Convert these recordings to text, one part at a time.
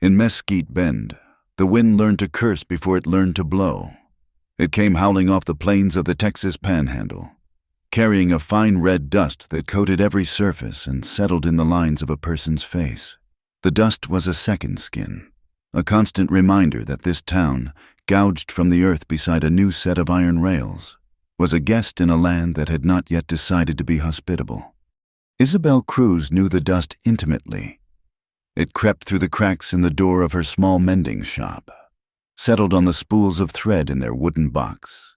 In Mesquite Bend, the wind learned to curse before it learned to blow. It came howling off the plains of the Texas Panhandle, carrying a fine red dust that coated every surface and settled in the lines of a person's face. The dust was a second skin, a constant reminder that this town, gouged from the earth beside a new set of iron rails, was a guest in a land that had not yet decided to be hospitable. Isabel Cruz knew the dust intimately. It crept through the cracks in the door of her small mending shop, settled on the spools of thread in their wooden box,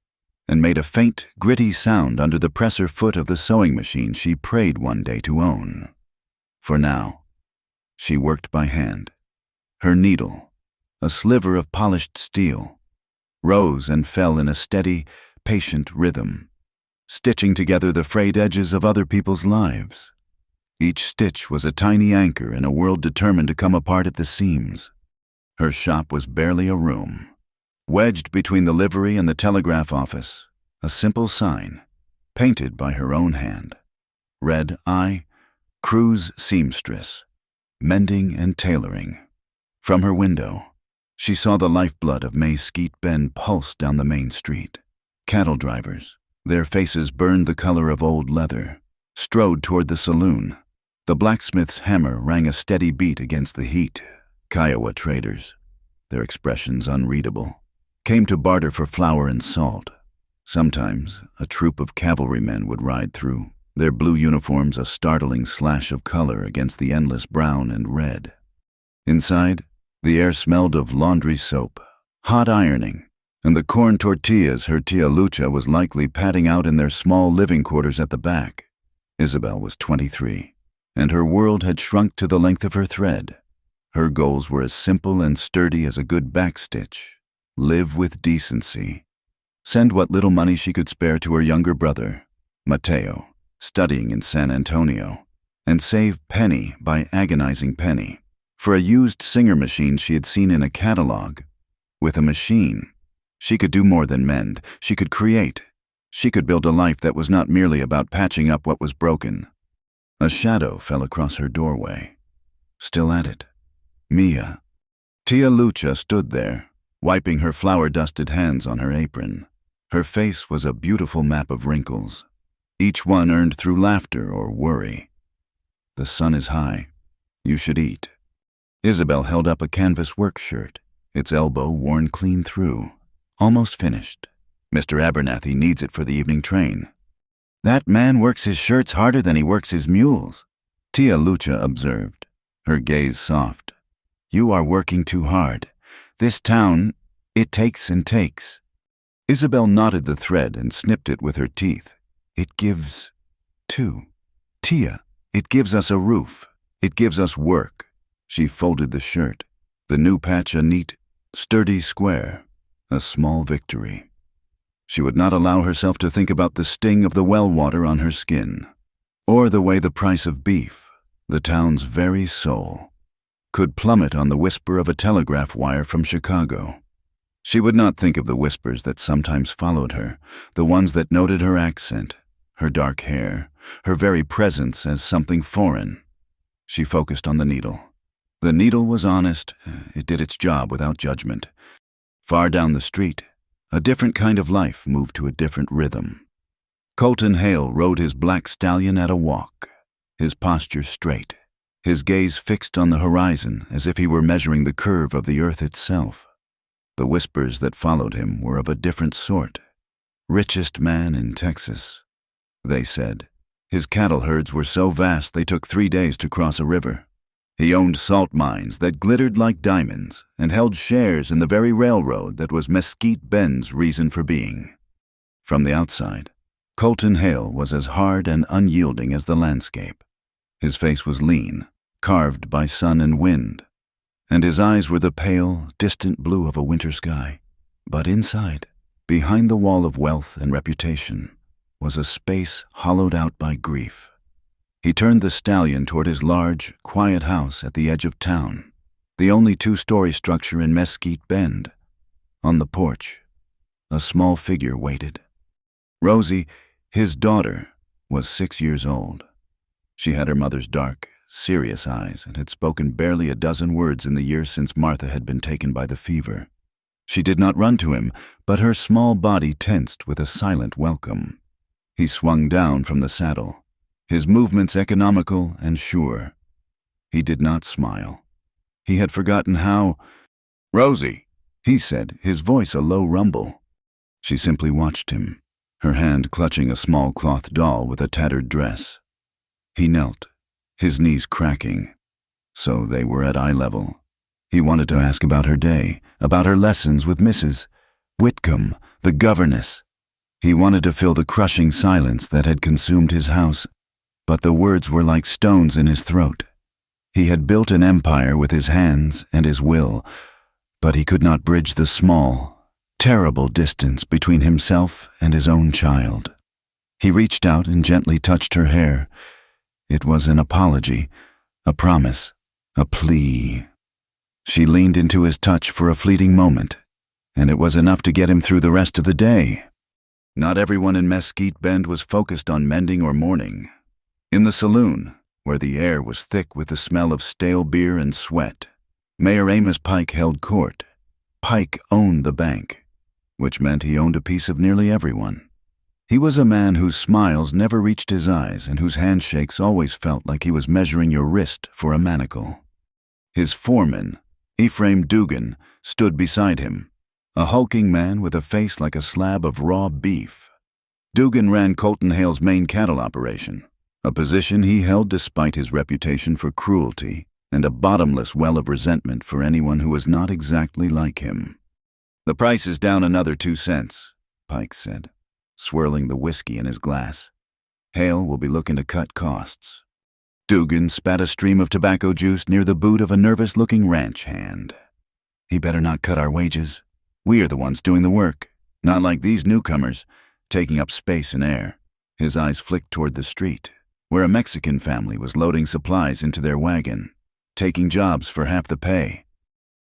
and made a faint, gritty sound under the presser foot of the sewing machine she prayed one day to own. For now, she worked by hand. Her needle, a sliver of polished steel, rose and fell in a steady, patient rhythm, stitching together the frayed edges of other people's lives. Each stitch was a tiny anchor in a world determined to come apart at the seams. Her shop was barely a room. Wedged between the livery and the telegraph office, a simple sign, painted by her own hand, read, "I, Cruz Seamstress, mending and tailoring." From her window, she saw the lifeblood of Mesquite Bend pulse down the main street. Cattle drivers, their faces burned the color of old leather, strode toward the saloon. The blacksmith's hammer rang a steady beat against the heat. Kiowa traders, their expressions unreadable, came to barter for flour and salt. Sometimes a troop of cavalrymen would ride through, their blue uniforms a startling slash of color against the endless brown and red. Inside, the air smelled of laundry soap, hot ironing, and the corn tortillas her tia Lucha was likely patting out in their small living quarters at the back. Isabel was 23, and her world had shrunk to the length of her thread. Her goals were as simple and sturdy as a good backstitch. Live with decency. Send what little money she could spare to her younger brother, Mateo, studying in San Antonio, and save penny by agonizing penny for a used Singer machine she had seen in a catalog. With a machine, she could do more than mend. She could create. She could build a life that was not merely about patching up what was broken. A shadow fell across her doorway. Still at it, Mia. Tia Lucha stood there, wiping her flour-dusted hands on her apron. Her face was a beautiful map of wrinkles, each one earned through laughter or worry. "The sun is high. You should eat." Isabel held up a canvas work shirt, its elbow worn clean through. "Almost finished. Mr. Abernathy needs it for the evening train." "That man works his shirts harder than he works his mules," Tia Lucha observed, her gaze soft. "You are working too hard. This town, it takes and takes." Isabel knotted the thread and snipped it with her teeth. "It gives, too. Tia, it gives us a roof. It gives us work." She folded the shirt, the new patch a neat, sturdy square, a small victory. She would not allow herself to think about the sting of the well water on her skin, or the way the price of beef, the town's very soul, could plummet on the whisper of a telegraph wire from Chicago. She would not think of the whispers that sometimes followed her, the ones that noted her accent, her dark hair, her very presence as something foreign. She focused on the needle. The needle was honest. It did its job without judgment. Far down the street, a different kind of life moved to a different rhythm. Colton Hale rode his black stallion at a walk, his posture straight, his gaze fixed on the horizon as if he were measuring the curve of the earth itself. The whispers that followed him were of a different sort. "Richest man in Texas," they said. His cattle herds were so vast they took 3 days to cross a river. He owned salt mines that glittered like diamonds and held shares in the very railroad that was Mesquite Bend's reason for being. From the outside, Colton Hale was as hard and unyielding as the landscape. His face was lean, carved by sun and wind, and his eyes were the pale, distant blue of a winter sky. But inside, behind the wall of wealth and reputation, was a space hollowed out by grief. He turned the stallion toward his large, quiet house at the edge of town, the only 2-story structure in Mesquite Bend. On the porch, a small figure waited. Rosie, his daughter, was 6 years old. She had her mother's dark, serious eyes, and had spoken barely a dozen words in the year since Martha had been taken by the fever. She did not run to him, but her small body tensed with a silent welcome. He swung down from the saddle, his movements economical and sure. He did not smile. He had forgotten how— "Rosie," he said, his voice a low rumble. She simply watched him, her hand clutching a small cloth doll with a tattered dress. He knelt, his knees cracking. So they were at eye level. He wanted to ask about her day, about her lessons with Mrs. Whitcomb, the governess. He wanted to fill the crushing silence that had consumed his house, but the words were like stones in his throat. He had built an empire with his hands and his will, but he could not bridge the small, terrible distance between himself and his own child. He reached out and gently touched her hair. It was an apology, a promise, a plea. She leaned into his touch for a fleeting moment, and it was enough to get him through the rest of the day. Not everyone in Mesquite Bend was focused on mending or mourning. In the saloon, where the air was thick with the smell of stale beer and sweat, Mayor Amos Pike held court. Pike owned the bank, which meant he owned a piece of nearly everyone. He was a man whose smiles never reached his eyes and whose handshakes always felt like he was measuring your wrist for a manacle. His foreman, Ephraim Dugan, stood beside him, a hulking man with a face like a slab of raw beef. Dugan ran Colton Hale's main cattle operation, a position he held despite his reputation for cruelty and a bottomless well of resentment for anyone who was not exactly like him. "The price is down another 2 cents, Pike said, swirling the whiskey in his glass. "Hale will be looking to cut costs." Dugan spat a stream of tobacco juice near the boot of a nervous-looking ranch hand. "He better not cut our wages. We are the ones doing the work, not like these newcomers, taking up space and air." His eyes flicked toward the street, where a Mexican family was loading supplies into their wagon, taking jobs for half the pay.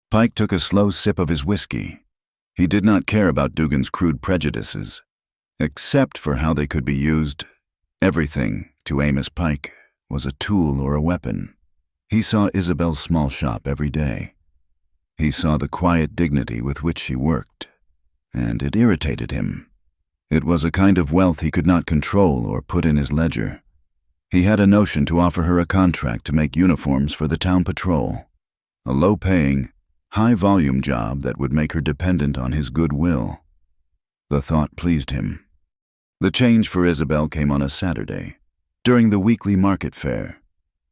Pike took a slow sip of his whiskey. He did not care about Dugan's crude prejudices, except for how they could be used. Everything, to Amos Pike, was a tool or a weapon. He saw Isabel's small shop every day. He saw the quiet dignity with which she worked, and it irritated him. It was a kind of wealth he could not control or put in his ledger. He had a notion to offer her a contract to make uniforms for the town patrol, a low-paying, high-volume job that would make her dependent on his goodwill. The thought pleased him. The change for Isabel came on a Saturday, during the weekly market fair.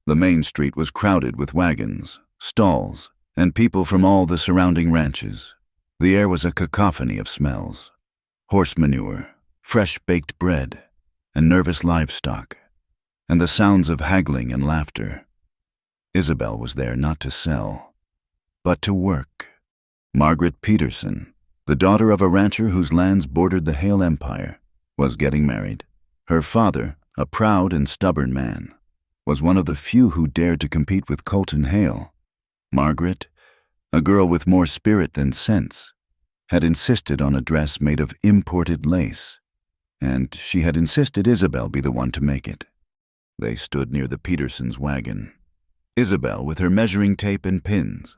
The main street was crowded with wagons, stalls, and people from all the surrounding ranches. The air was a cacophony of smells: horse manure, fresh baked bread, and nervous livestock, and the sounds of haggling and laughter. Isabel was there not to sell, but to work. Margaret Peterson, the daughter of a rancher whose lands bordered the Hale Empire, was getting married. Her father, a proud and stubborn man, was one of the few who dared to compete with Colton Hale. Margaret, a girl with more spirit than sense, had insisted on a dress made of imported lace, and she had insisted Isabel be the one to make it. They stood near the Petersons' wagon, Isabel with her measuring tape and pins,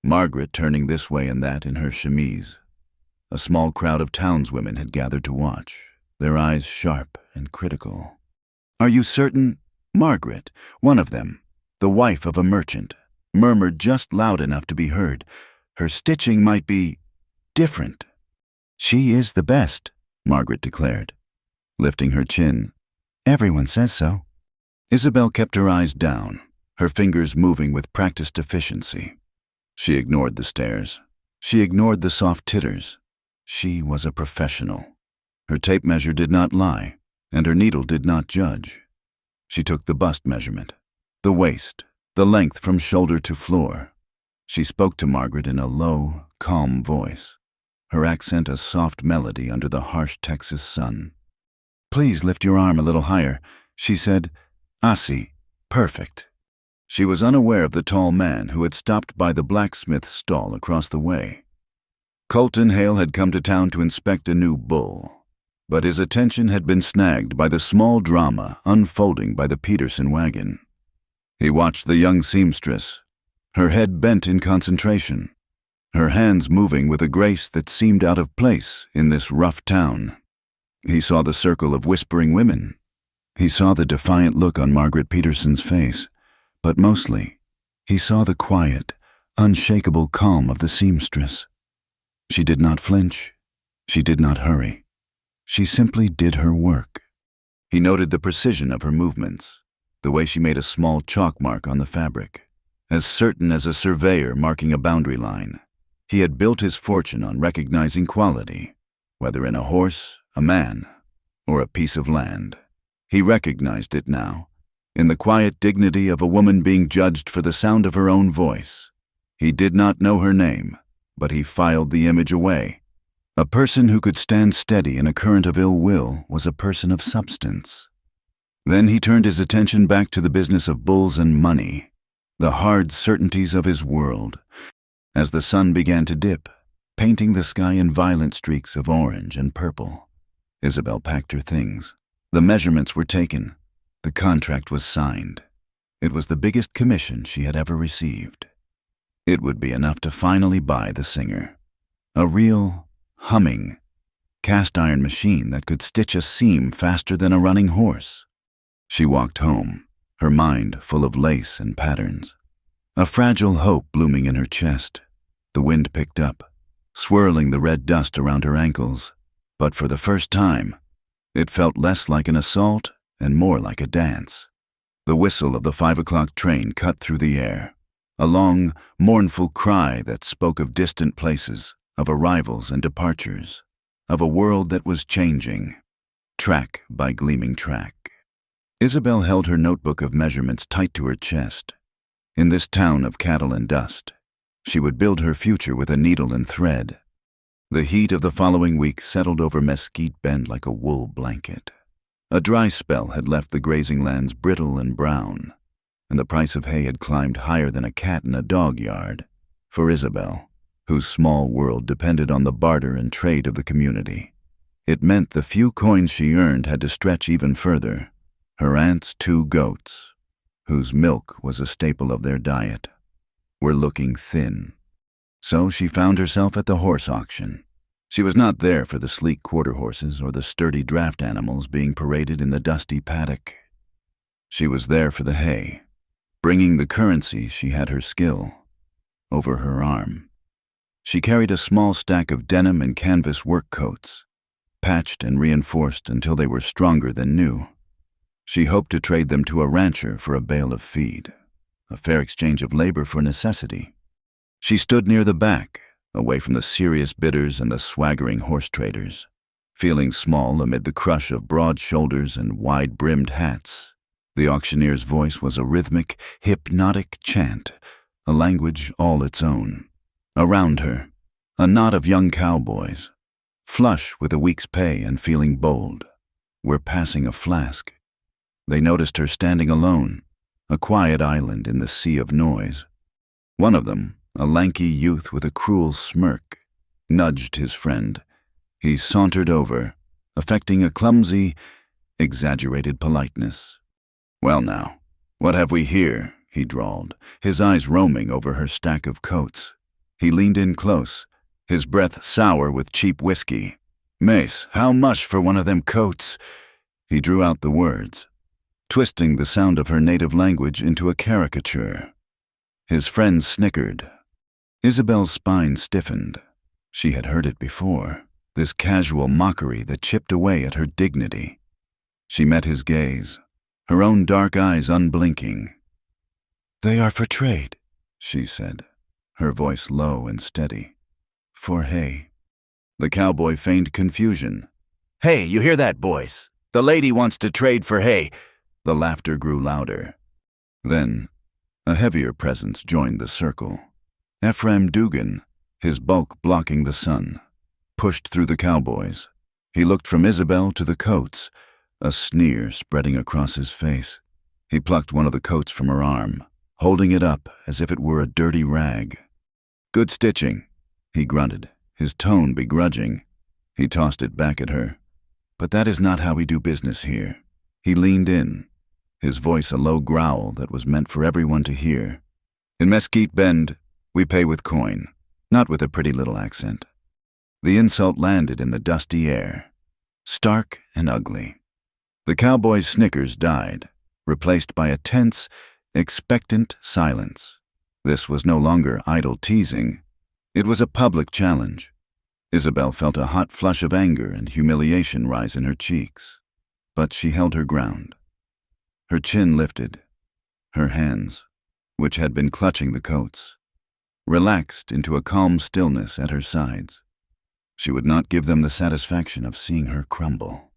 Margaret turning this way and that in her chemise. A small crowd of townswomen had gathered to watch, their eyes sharp and critical. "Are you certain?" Margaret, one of them, the wife of a merchant, murmured just loud enough to be heard. "Her stitching might be different." "She is the best," Margaret declared, lifting her chin. "Everyone says so." Isabel kept her eyes down, her fingers moving with practiced efficiency. She ignored the stares. She ignored the soft titters. She was a professional. Her tape measure did not lie, and her needle did not judge. She took the bust measurement, the waist, the length from shoulder to floor. She spoke to Margaret in a low, calm voice, her accent a soft melody under the harsh Texas sun. "Please lift your arm a little higher," she said. "Asi, perfect." She was unaware of the tall man who had stopped by the blacksmith's stall across the way. Colton Hale had come to town to inspect a new bull, but his attention had been snagged by the small drama unfolding by the Peterson wagon. He watched the young seamstress, her head bent in concentration, her hands moving with a grace that seemed out of place in this rough town. He saw the circle of whispering women. He saw the defiant look on Margaret Peterson's face, but mostly, he saw the quiet, unshakable calm of the seamstress. She did not flinch. She did not hurry. She simply did her work. He noted the precision of her movements, the way she made a small chalk mark on the fabric, as certain as a surveyor marking a boundary line. He had built his fortune on recognizing quality, whether in a horse, a man, or a piece of land. He recognized it now, in the quiet dignity of a woman being judged for the sound of her own voice. He did not know her name, but he filed the image away. A person who could stand steady in a current of ill will was a person of substance. Then he turned his attention back to the business of bulls and money, the hard certainties of his world. As the sun began to dip, painting the sky in violent streaks of orange and purple, Isabel packed her things. The measurements were taken. The contract was signed. It was the biggest commission she had ever received. It would be enough to finally buy the singer. A real, humming, cast-iron machine that could stitch a seam faster than a running horse. She walked home, her mind full of lace and patterns. A fragile hope blooming in her chest. The wind picked up, swirling the red dust around her ankles. But for the first time, it felt less like an assault and more like a dance. The whistle of the 5 o'clock train cut through the air, a long, mournful cry that spoke of distant places, of arrivals and departures, of a world that was changing, track by gleaming track. Isabel held her notebook of measurements tight to her chest. In this town of cattle and dust, she would build her future with a needle and thread. The heat of the following week settled over Mesquite Bend like a wool blanket. A dry spell had left the grazing lands brittle and brown, and the price of hay had climbed higher than a cat in a dog yard for Isabel, whose small world depended on the barter and trade of the community. It meant the few coins she earned had to stretch even further. Her aunt's 2 goats, whose milk was a staple of their diet, were looking thin. So she found herself at the horse auction. She was not there for the sleek quarter horses or the sturdy draft animals being paraded in the dusty paddock. She was there for the hay. Bringing the currency, she had her skill over her arm. She carried a small stack of denim and canvas work coats, patched and reinforced until they were stronger than new. She hoped to trade them to a rancher for a bale of feed, a fair exchange of labor for necessity. She stood near the back, away from the serious bidders and the swaggering horse traders, feeling small amid the crush of broad shoulders and wide-brimmed hats. The auctioneer's voice was a rhythmic, hypnotic chant, a language all its own. Around her, a knot of young cowboys, flush with a week's pay and feeling bold, were passing a flask. They noticed her standing alone, a quiet island in the sea of noise. One of them, a lanky youth with a cruel smirk, nudged his friend. He sauntered over, affecting a clumsy, exaggerated politeness. "Well now, what have we here?" he drawled, his eyes roaming over her stack of coats. He leaned in close, his breath sour with cheap whiskey. "Mace, how much for one of them coats?" He drew out the words, twisting the sound of her native language into a caricature. His friend snickered. Isabel's spine stiffened. She had heard it before, this casual mockery that chipped away at her dignity. She met his gaze, her own dark eyes unblinking. "They are for trade," she said, her voice low and steady. "For hay." The cowboy feigned confusion. "Hey, you hear that, boys? The lady wants to trade for hay." The laughter grew louder. Then, a heavier presence joined the circle. Ephraim Dugan, his bulk blocking the sun, pushed through the cowboys. He looked from Isabel to the coats, a sneer spreading across his face. He plucked one of the coats from her arm, holding it up as if it were a dirty rag. "Good stitching," he grunted, his tone begrudging. He tossed it back at her. "But that is not how we do business here." He leaned in. his voice a low growl that was meant for everyone to hear. "In Mesquite Bend, we pay with coin, not with a pretty little accent." The insult landed in the dusty air, stark and ugly. The cowboy's snickers died, replaced by a tense, expectant silence. This was no longer idle teasing. It was a public challenge. Isabel felt a hot flush of anger and humiliation rise in her cheeks, but she held her ground. Her chin lifted. Her hands, which had been clutching the coats, relaxed into a calm stillness at her sides. She would not give them the satisfaction of seeing her crumble.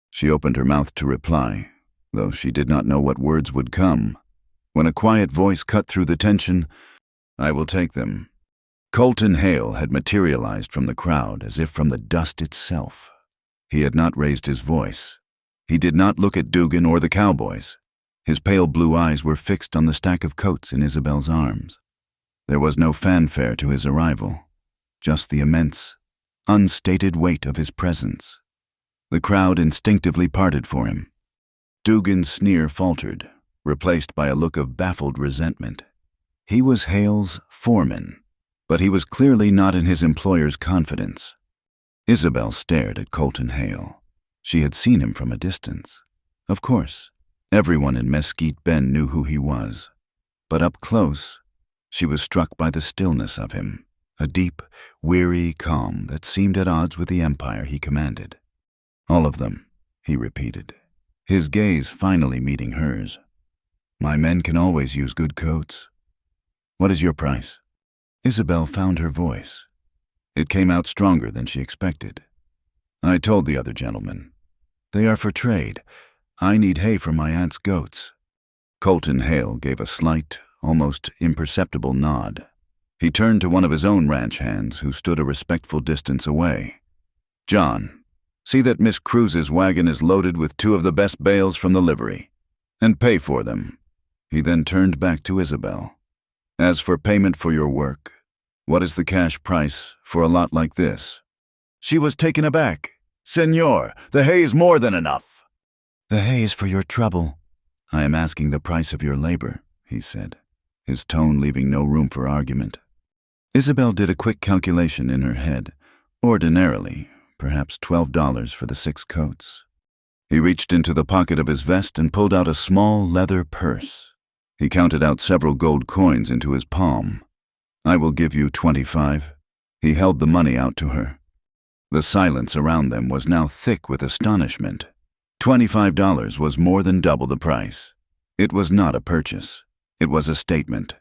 She opened her mouth to reply, though she did not know what words would come, when a quiet voice cut through the tension. "I will take them." Colton Hale had materialized from the crowd as if from the dust itself. He had not raised his voice. He did not look at Dugan or the cowboys. His pale blue eyes were fixed on the stack of coats in Isabel's arms. There was no fanfare to his arrival, just the immense, unstated weight of his presence. The crowd instinctively parted for him. Dugan's sneer faltered, replaced by a look of baffled resentment. He was Hale's foreman, but he was clearly not in his employer's confidence. Isabel stared at Colton Hale. She had seen him from a distance. Of course, everyone in Mesquite Bend knew who he was. But up close, she was struck by the stillness of him, a deep, weary calm that seemed at odds with the empire he commanded. "All of them," he repeated, his gaze finally meeting hers. "My men can always use good coats. What is your price?" Isabel found her voice. It came out stronger than she expected. "I told the other gentlemen. They are for trade. I need hay for my aunt's goats." Colton Hale gave a slight, almost imperceptible nod. He turned to one of his own ranch hands who stood a respectful distance away. "John, see that Miss Cruz's wagon is loaded with 2 of the best bales from the livery, and pay for them." He then turned back to Isabel. "As for payment for your work, what is the cash price for a lot like this?" She was taken aback. "Senor, the hay is more than enough." "The hay is for your trouble. I am asking the price of your labor," he said, his tone leaving no room for argument. Isabel did a quick calculation in her head. Ordinarily, perhaps $12 for the 6 coats. He reached into the pocket of his vest and pulled out a small leather purse. He counted out several gold coins into his palm. "I will give you 25. He held the money out to her. The silence around them was now thick with astonishment. $25 was more than double the price. It was not a purchase. It was a statement.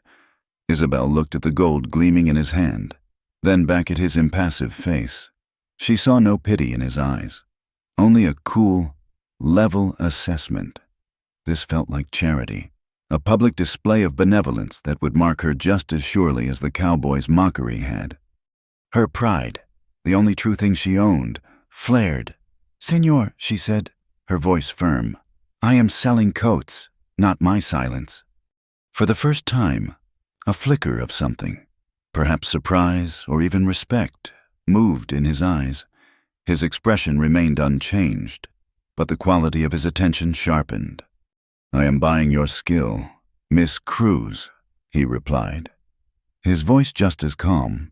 Isabel looked at the gold gleaming in his hand, then back at his impassive face. She saw no pity in his eyes, only a cool, level assessment. This felt like charity, a public display of benevolence that would mark her just as surely as the cowboy's mockery had. Her pride, the only true thing she owned, flared. "Senor," she said, her voice firm, "I am selling coats, not my silence." For the first time, a flicker of something, perhaps surprise or even respect, moved in his eyes. His expression remained unchanged, but the quality of his attention sharpened. "I am buying your skill, Miss Cruz," he replied, his voice just as calm.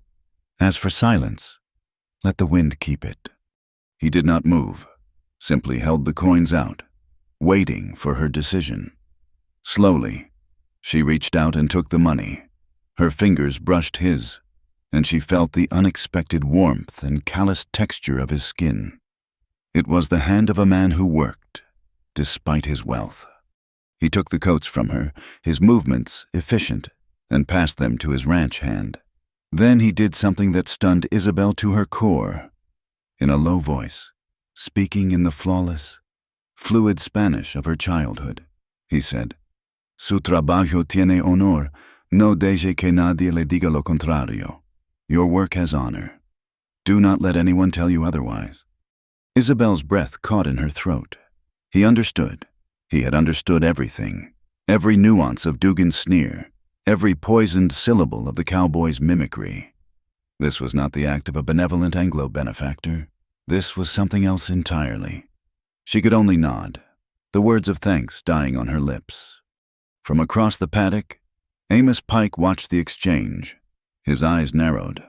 "As for silence, let the wind keep it." He did not move, simply held the coins out, waiting for her decision. Slowly, she reached out and took the money. Her fingers brushed his, and she felt the unexpected warmth and callous texture of his skin. It was the hand of a man who worked, despite his wealth. He took the coats from her, his movements efficient, and passed them to his ranch hand. Then he did something that stunned Isabel to her core. In a low voice, speaking in the flawless, fluid Spanish of her childhood, he said, "Su trabajo tiene honor, no deje que nadie le diga lo contrario." Your work has honor. Do not let anyone tell you otherwise. Isabel's breath caught in her throat. He understood. He had understood everything, every nuance of Dugan's sneer, every poisoned syllable of the cowboy's mimicry. This was not the act of a benevolent Anglo benefactor. This was something else entirely. She could only nod. the words of thanks dying on her lips. From across the paddock, Amos Pike watched the exchange. His eyes narrowed.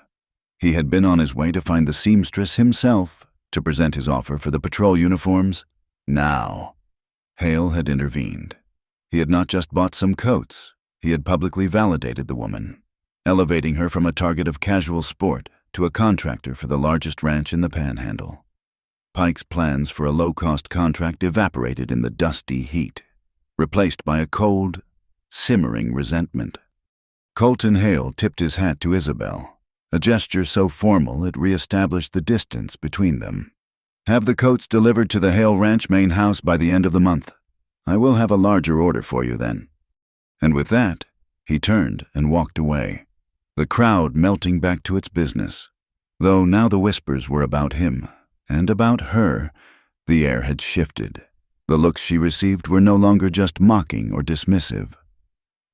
He had been on his way to find the seamstress himself to present his offer for the patrol uniforms. Now, Hale had intervened. He had not just bought some coats, he had publicly validated the woman, elevating her from a target of casual sport to a contractor for the largest ranch in the Panhandle. Pike's plans for a low-cost contract evaporated in the dusty heat, replaced by a cold, simmering resentment. Colton Hale tipped his hat to Isabel, a gesture so formal it re-established the distance between them. "Have the coats delivered to the Hale Ranch main house by the end of the month. I will have a larger order for you then." And with that, he turned and walked away, the crowd melting back to its business. Though now the whispers were about him, and about her, the air had shifted. The looks she received were no longer just mocking or dismissive.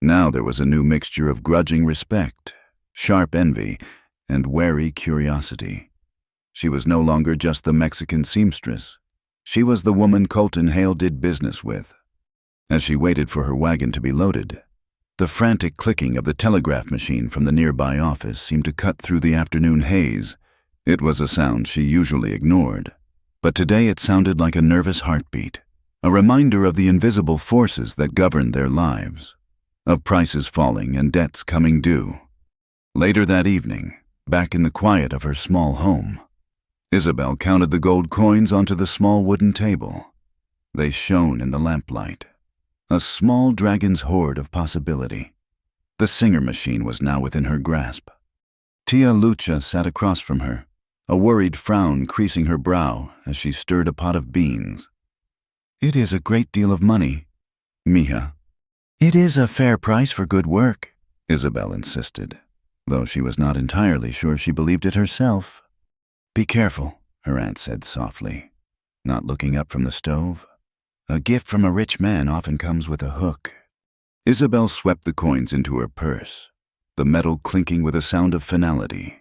Now there was a new mixture of grudging respect, sharp envy, and wary curiosity. She was no longer just the Mexican seamstress. She was the woman Colton Hale did business with. As she waited for her wagon to be loaded, the frantic clicking of the telegraph machine from the nearby office seemed to cut through the afternoon haze. It was a sound she usually ignored, but today it sounded like a nervous heartbeat, a reminder of the invisible forces that governed their lives, of prices falling and debts coming due. Later that evening, back in the quiet of her small home, Isabel counted the gold coins onto the small wooden table. They shone in the lamplight, a small dragon's hoard of possibility. The singer machine was now within her grasp. Tia Lucha sat across from her, a worried frown creasing her brow as she stirred a pot of beans. "It is a great deal of money, mija." "It is a fair price for good work," Isabel insisted, though she was not entirely sure she believed it herself. "Be careful," her aunt said softly, not looking up from the stove. "A gift from a rich man often comes with a hook." Isabel swept the coins into her purse, the metal clinking with a sound of finality.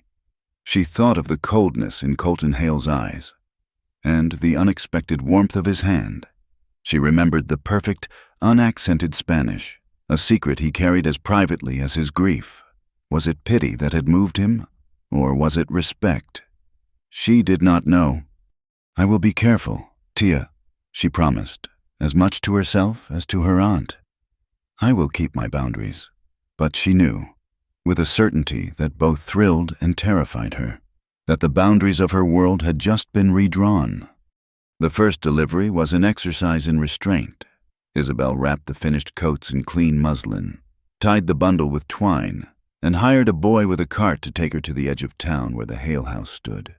She thought of the coldness in Colton Hale's eyes, and the unexpected warmth of his hand. She remembered the perfect, unaccented Spanish, a secret he carried as privately as his grief. Was it pity that had moved him, or was it respect? She did not know. "I will be careful, Tia," she promised, as much to herself as to her aunt. "I will keep my boundaries." But she knew, with a certainty that both thrilled and terrified her, that the boundaries of her world had just been redrawn. The first delivery was an exercise in restraint. Isabel wrapped the finished coats in clean muslin, tied the bundle with twine, and hired a boy with a cart to take her to the edge of town where the Hale house stood.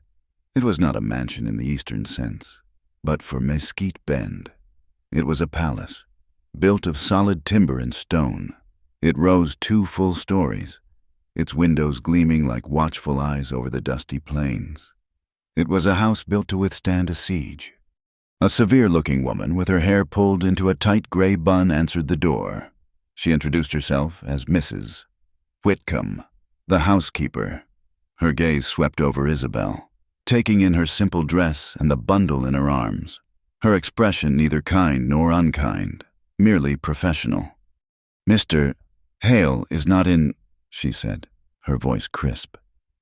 It was not a mansion in the Eastern sense, but for Mesquite Bend, it was a palace, built of solid timber and stone. It rose 2 full stories, its windows gleaming like watchful eyes over the dusty plains. It was a house built to withstand a siege. A severe-looking woman with her hair pulled into a tight gray bun answered the door. She introduced herself as Mrs. Whitcomb, the housekeeper. Her gaze swept over Isabel, taking in her simple dress and the bundle in her arms, her expression neither kind nor unkind, merely professional. "Mr. Hale is not in," she said, her voice crisp.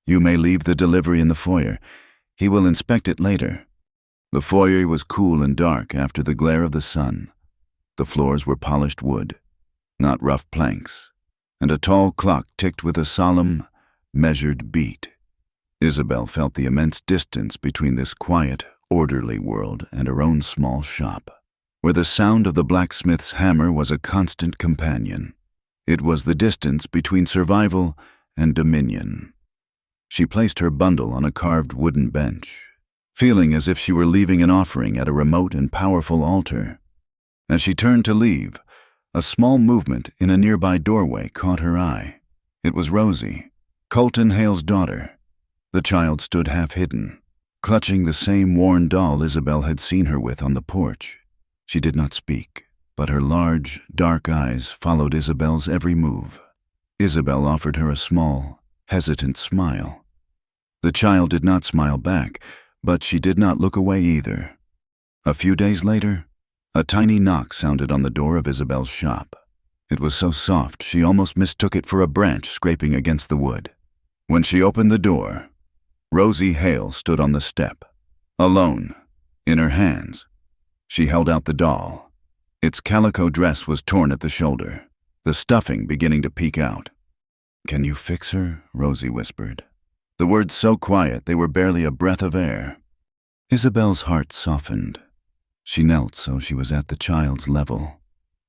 "You may leave the delivery in the foyer. He will inspect it later." The foyer was cool and dark after the glare of the sun. The floors were polished wood, not rough planks, and a tall clock ticked with a solemn, measured beat. Isabel felt the immense distance between this quiet, orderly world and her own small shop, where the sound of the blacksmith's hammer was a constant companion. It was the distance between survival and dominion. She placed her bundle on a carved wooden bench, feeling as if she were leaving an offering at a remote and powerful altar. As she turned to leave, a small movement in a nearby doorway caught her eye. It was Rosie, Colton Hale's daughter. The child stood half-hidden, clutching the same worn doll Isabel had seen her with on the porch. She did not speak, but her large, dark eyes followed Isabel's every move. Isabel offered her a small, hesitant smile. The child did not smile back, but she did not look away either. A few days later, A tiny knock sounded on the door of Isabel's shop. It was so soft she almost mistook it for a branch scraping against the wood. When she opened the door, Rosie Hale stood on the step, alone, in her hands. She held out the doll. Its calico dress was torn at the shoulder, the stuffing beginning to peek out. "Can you fix her?" Rosie whispered. The words so quiet they were barely a breath of air. Isabel's heart softened. She knelt so she was at the child's level.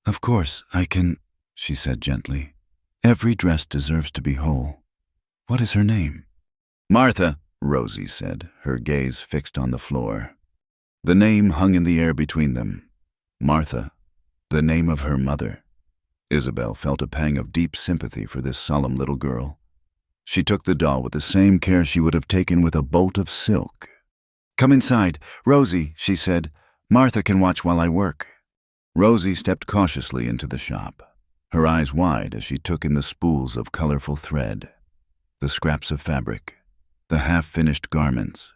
"Of course, I can," she said gently. "Every dress deserves to be whole. What is her name?" "Martha," Rosie said, her gaze fixed on the floor. The name hung in the air between them. Martha, the name of her mother. Isabel felt a pang of deep sympathy for this solemn little girl. She took the doll with the same care she would have taken with a bolt of silk. "Come inside, Rosie," she said. "Martha can watch while I work." Rosie stepped cautiously into the shop, her eyes wide as she took in the spools of colorful thread, the scraps of fabric, the half-finished garments.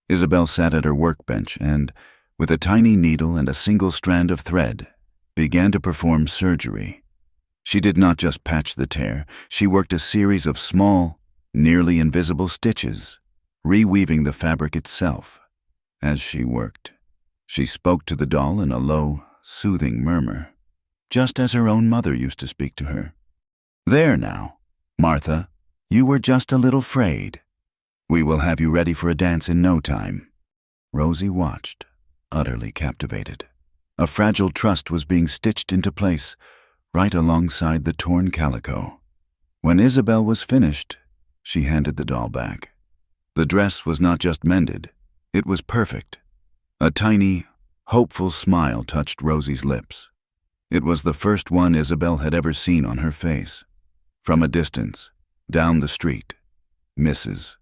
Isabel sat at her workbench and, with a tiny needle and a single strand of thread, began to perform surgery. She did not just patch the tear, she worked a series of small, nearly invisible stitches, reweaving the fabric itself. As she worked, she spoke to the doll in a low, soothing murmur, just as her own mother used to speak to her. "There now, Martha, you were just a little frayed. We will have you ready for a dance in no time." Rosie watched, utterly captivated. A fragile trust was being stitched into place, right alongside the torn calico. When Isabel was finished, she handed the doll back. The dress was not just mended, it was perfect. A tiny, hopeful smile touched Rosie's lips. It was the first one Isabel had ever seen on her face. From a distance, down the street, Mrs.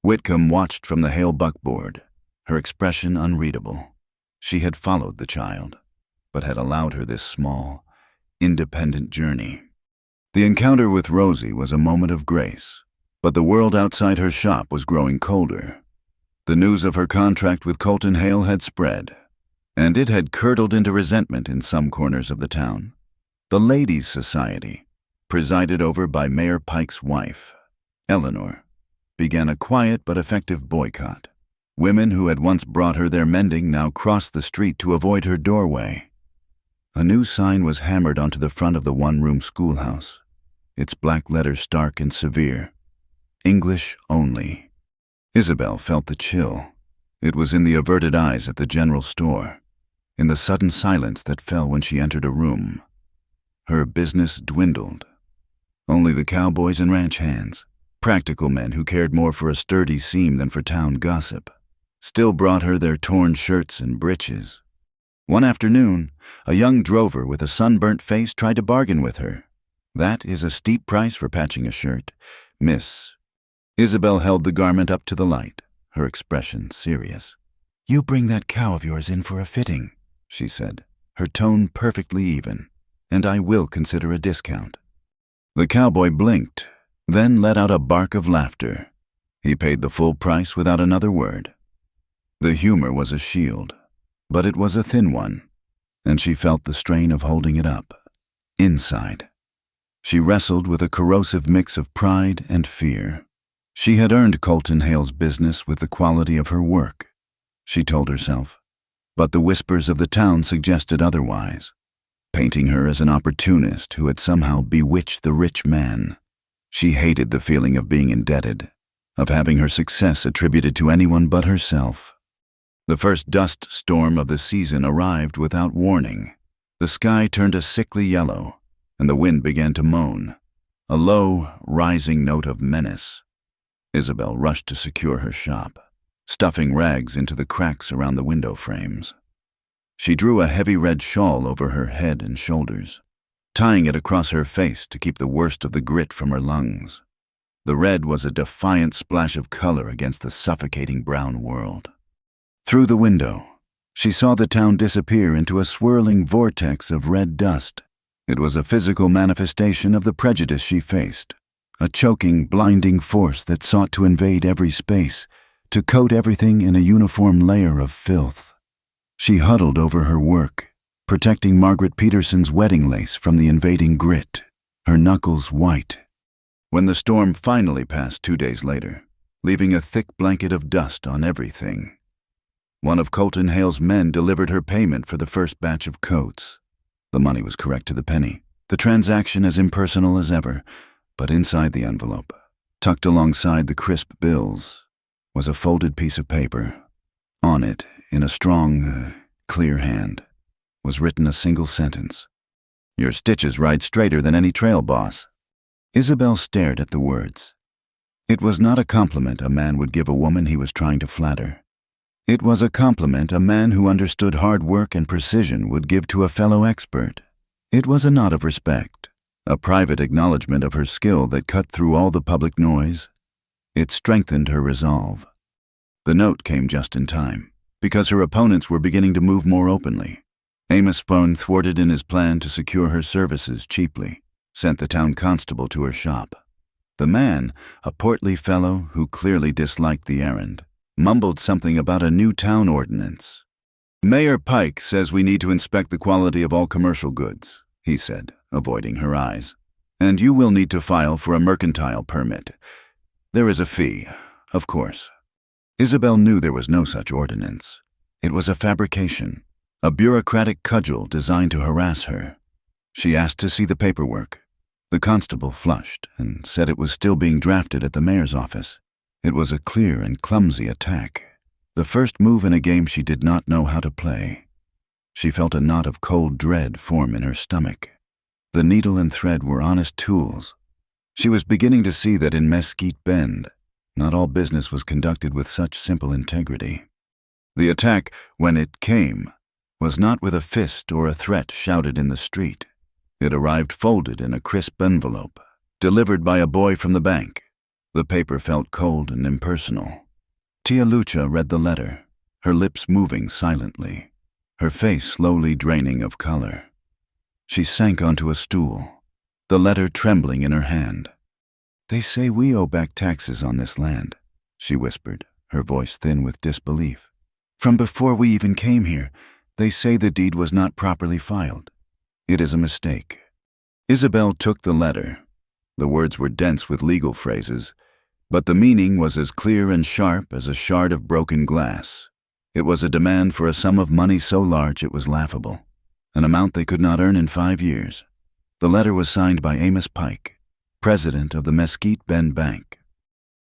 Whitcomb watched from the Hale buckboard, her expression unreadable. She had followed the child, but had allowed her this small, independent journey. The encounter with Rosie was a moment of grace, but the world outside her shop was growing colder. The news of her contract with Colton Hale had spread, and it had curdled into resentment in some corners of the town. The Ladies' Society, presided over by Mayor Pike's wife, Eleanor, began a quiet but effective boycott. Women who had once brought her their mending now crossed the street to avoid her doorway. A new sign was hammered onto the front of the one-room schoolhouse, its black letters stark and severe. English only. Isabel felt the chill. It was in the averted eyes at the general store, in the sudden silence that fell when she entered a room. Her business dwindled. Only the cowboys and ranch hands, practical men who cared more for a sturdy seam than for town gossip, still brought her their torn shirts and breeches. One afternoon, a young drover with a sunburnt face tried to bargain with her. "That is a steep price for patching a shirt, miss." Isabel held the garment up to the light, her expression serious. "You bring that cow of yours in for a fitting," she said, her tone perfectly even, "and I will consider a discount." The cowboy blinked, then let out a bark of laughter. He paid the full price without another word. The humor was a shield, but it was a thin one, and she felt the strain of holding it up, inside. She wrestled with a corrosive mix of pride and fear. She had earned Colton Hale's business with the quality of her work, she told herself, but the whispers of the town suggested otherwise, painting her as an opportunist who had somehow bewitched the rich man. She hated the feeling of being indebted, of having her success attributed to anyone but herself. The first dust storm of the season arrived without warning. The sky turned a sickly yellow, and the wind began to moan, a low, rising note of menace. Isabel rushed to secure her shop, stuffing rags into the cracks around the window frames. She drew a heavy red shawl over her head and shoulders, tying it across her face to keep the worst of the grit from her lungs. The red was a defiant splash of color against the suffocating brown world. Through the window, she saw the town disappear into a swirling vortex of red dust. It was a physical manifestation of the prejudice she faced, a choking, blinding force that sought to invade every space, to coat everything in a uniform layer of filth. She huddled over her work, protecting Margaret Peterson's wedding lace from the invading grit, her knuckles white. When the storm finally passed 2 days later, leaving a thick blanket of dust on everything, one of Colton Hale's men delivered her payment for the first batch of coats. The money was correct to the penny, the transaction as impersonal as ever, but inside the envelope, tucked alongside the crisp bills, was a folded piece of paper. On it, in a strong, clear hand, was written a single sentence. "Your stitches ride straighter than any trail boss." Isabel stared at the words. It was not a compliment a man would give a woman he was trying to flatter. It was a compliment a man who understood hard work and precision would give to a fellow expert. It was a nod of respect, a private acknowledgement of her skill that cut through all the public noise. It strengthened her resolve. The note came just in time, because her opponents were beginning to move more openly. Amos Spohn, thwarted in his plan to secure her services cheaply, sent the town constable to her shop. The man, a portly fellow who clearly disliked the errand, mumbled something about a new town ordinance. "Mayor Pike says we need to inspect the quality of all commercial goods," he said, avoiding her eyes. "And you will need to file for a mercantile permit. There is a fee, of course." Isabel knew there was no such ordinance. It was a fabrication, a bureaucratic cudgel designed to harass her. She asked to see the paperwork. The constable flushed and said it was still being drafted at the mayor's office. It was a clear and clumsy attack, the first move in a game she did not know how to play. She felt a knot of cold dread form in her stomach. The needle and thread were honest tools. She was beginning to see that in Mesquite Bend, not all business was conducted with such simple integrity. The attack, when it came, was not with a fist or a threat shouted in the street. It arrived folded in a crisp envelope, delivered by a boy from the bank. The paper felt cold and impersonal. Tia Lucha read the letter, her lips moving silently, her face slowly draining of color. She sank onto a stool, the letter trembling in her hand. "They say we owe back taxes on this land," she whispered, her voice thin with disbelief. "From before we even came here, they say the deed was not properly filed. It is a mistake." Isabel took the letter. The words were dense with legal phrases, but the meaning was as clear and sharp as a shard of broken glass. It was a demand for a sum of money so large it was laughable, an amount they could not earn in 5 years. The letter was signed by Amos Pike, president of the Mesquite Bend Bank.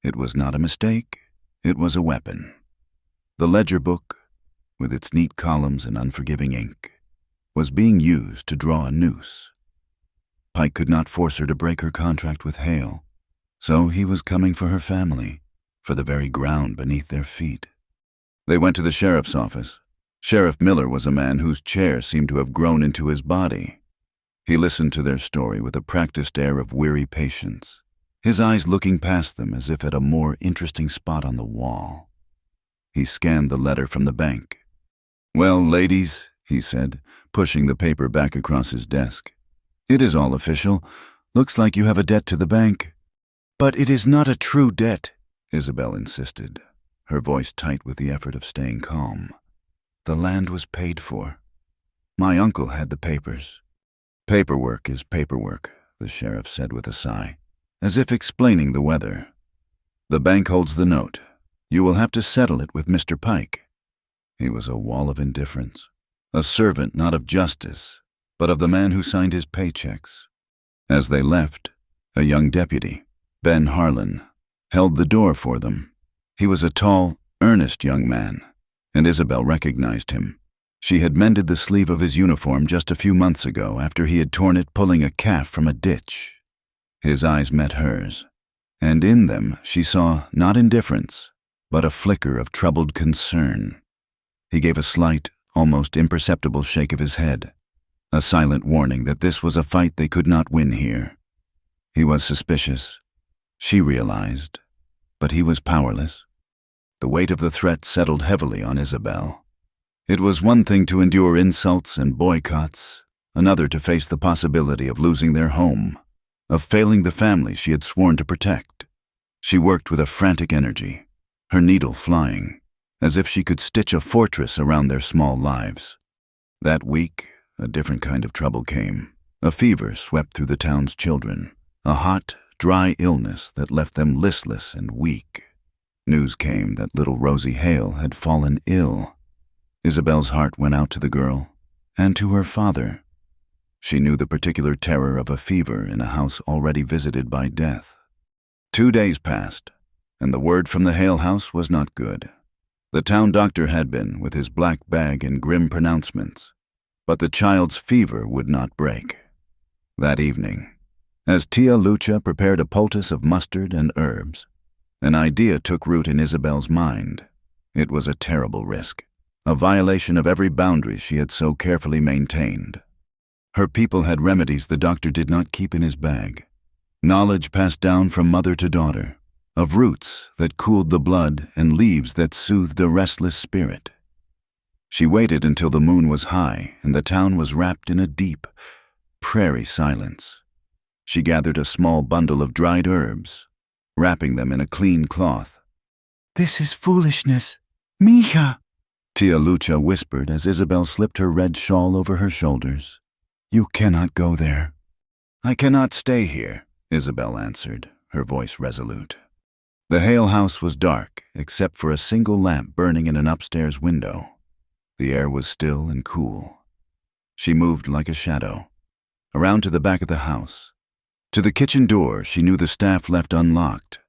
It was not a mistake, it was a weapon. The ledger book, with its neat columns and unforgiving ink, was being used to draw a noose. Pike could not force her to break her contract with Hale, so he was coming for her family, for the very ground beneath their feet. They went to the sheriff's office. Sheriff Miller was a man whose chair seemed to have grown into his body. He listened to their story with a practiced air of weary patience, his eyes looking past them as if at a more interesting spot on the wall. He scanned the letter from the bank. "Well, ladies," he said, pushing the paper back across his desk, "it is all official. Looks like you have a debt to the bank." "But it is not a true debt," Isabel insisted, her voice tight with the effort of staying calm. "The land was paid for. My uncle had the papers." "Paperwork is paperwork," the sheriff said with a sigh, as if explaining the weather. "The bank holds the note. You will have to settle it with Mr. Pike." He was a wall of indifference, a servant not of justice, but of the man who signed his paychecks. As they left, a young deputy, Ben Harlan, held the door for them. He was a tall, earnest young man, and Isabel recognized him. She had mended the sleeve of his uniform just a few months ago after he had torn it pulling a calf from a ditch. His eyes met hers, and in them she saw not indifference, but a flicker of troubled concern. He gave a slight, almost imperceptible shake of his head, a silent warning that this was a fight they could not win here. He was suspicious, she realized, but he was powerless. The weight of the threat settled heavily on Isabel. It was one thing to endure insults and boycotts, another to face the possibility of losing their home, of failing the family she had sworn to protect. She worked with a frantic energy, her needle flying, as if she could stitch a fortress around their small lives. That week, a different kind of trouble came. A fever swept through the town's children, a hot, dry illness that left them listless and weak. News came that little Rosie Hale had fallen ill. Isabel's heart went out to the girl and to her father. She knew the particular terror of a fever in a house already visited by death. 2 days passed, and the word from the Hale house was not good. The town doctor had been, with his black bag and grim pronouncements, but the child's fever would not break. That evening, as Tia Lucia prepared a poultice of mustard and herbs, an idea took root in Isabel's mind. It was a terrible risk, a violation of every boundary she had so carefully maintained. Her people had remedies the doctor did not keep in his bag, knowledge passed down from mother to daughter, of roots that cooled the blood and leaves that soothed a restless spirit. She waited until the moon was high and the town was wrapped in a deep, prairie silence. She gathered a small bundle of dried herbs, wrapping them in a clean cloth. "This is foolishness. Mija!" Tia Lucia whispered as Isabel slipped her red shawl over her shoulders. "You cannot go there." "I cannot stay here," Isabel answered, her voice resolute. The Hale house was dark, except for a single lamp burning in an upstairs window. The air was still and cool. She moved like a shadow, around to the back of the house. To the kitchen door she knew the staff left unlocked.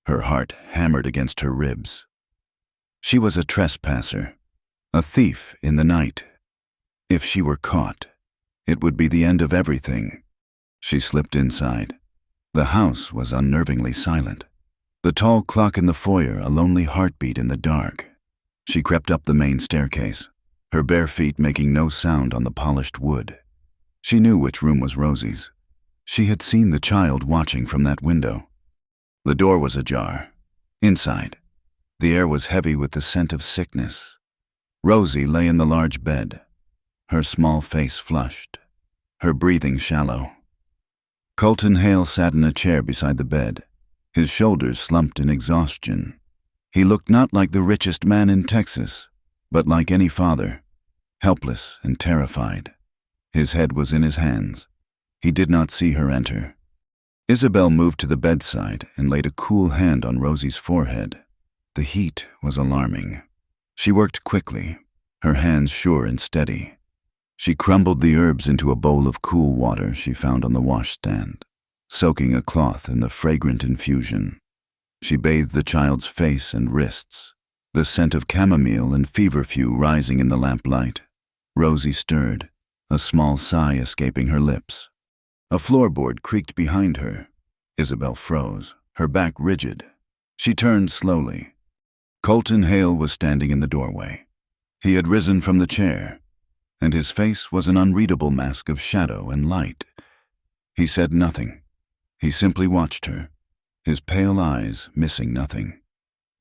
Her heart hammered against her ribs. She was a trespasser, a thief in the night. If she were caught, it would be the end of everything. She slipped inside. The house was unnervingly silent. The tall clock in the foyer a lonely heartbeat in the dark. She crept up the main staircase, her bare feet making no sound on the polished wood. She knew which room was Rosie's. She had seen the child watching from that window. The door was ajar. Inside, the air was heavy with the scent of sickness. Rosie lay in the large bed, her small face flushed, her breathing shallow. Colton Hale sat in a chair beside the bed, his shoulders slumped in exhaustion. He looked not like the richest man in Texas, but like any father, helpless and terrified. His head was in his hands. He did not see her enter. Isabel moved to the bedside and laid a cool hand on Rosie's forehead. The heat was alarming. She worked quickly, her hands sure and steady. She crumbled the herbs into a bowl of cool water she found on the washstand, soaking a cloth in the fragrant infusion. She bathed the child's face and wrists, the scent of chamomile and feverfew rising in the lamplight. Rosie stirred, a small sigh escaping her lips. A floorboard creaked behind her. Isabel froze, her back rigid. She turned slowly. Colton Hale was standing in the doorway. He had risen from the chair, and his face was an unreadable mask of shadow and light. He said nothing. He simply watched her, his pale eyes missing nothing.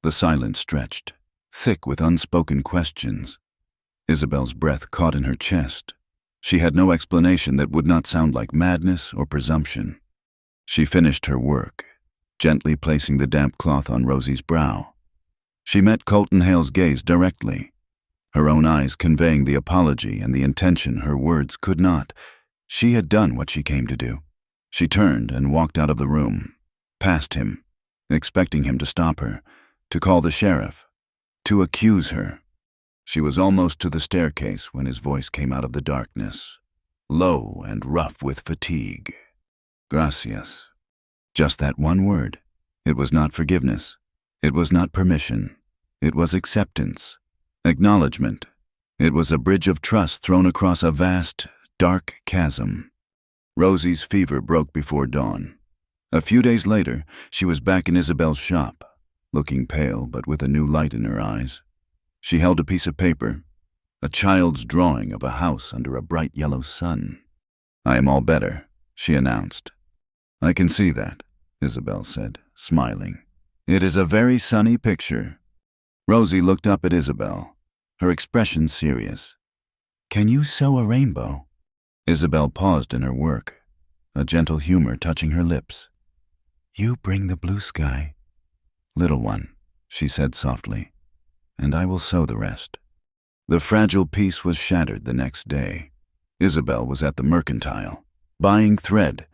The silence stretched, thick with unspoken questions. Isabel's breath caught in her chest. She had no explanation that would not sound like madness or presumption. She finished her work, gently placing the damp cloth on Rosie's brow. She met Colton Hale's gaze directly, her own eyes conveying the apology and the intention her words could not. She had done what she came to do. She turned and walked out of the room, past him, expecting him to stop her, to call the sheriff, to accuse her. She was almost to the staircase when his voice came out of the darkness, low and rough with fatigue. "Gracias." Just that one word. It was not forgiveness. It was not permission. It was acceptance, acknowledgement. It was a bridge of trust thrown across a vast, dark chasm. Rosie's fever broke before dawn. A few days later, she was back in Isabel's shop, looking pale but with a new light in her eyes. She held a piece of paper, a child's drawing of a house under a bright yellow sun. "I am all better," she announced. "I can see that," Isabel said, smiling. "It is a very sunny picture." Rosie looked up at Isabel, her expression serious. "Can you sew a rainbow?" Isabel paused in her work, a gentle humor touching her lips. "You bring the blue sky." "Little one," she said softly. and I will sew the rest." The fragile peace was shattered the next day. Isabel was at the mercantile, buying thread,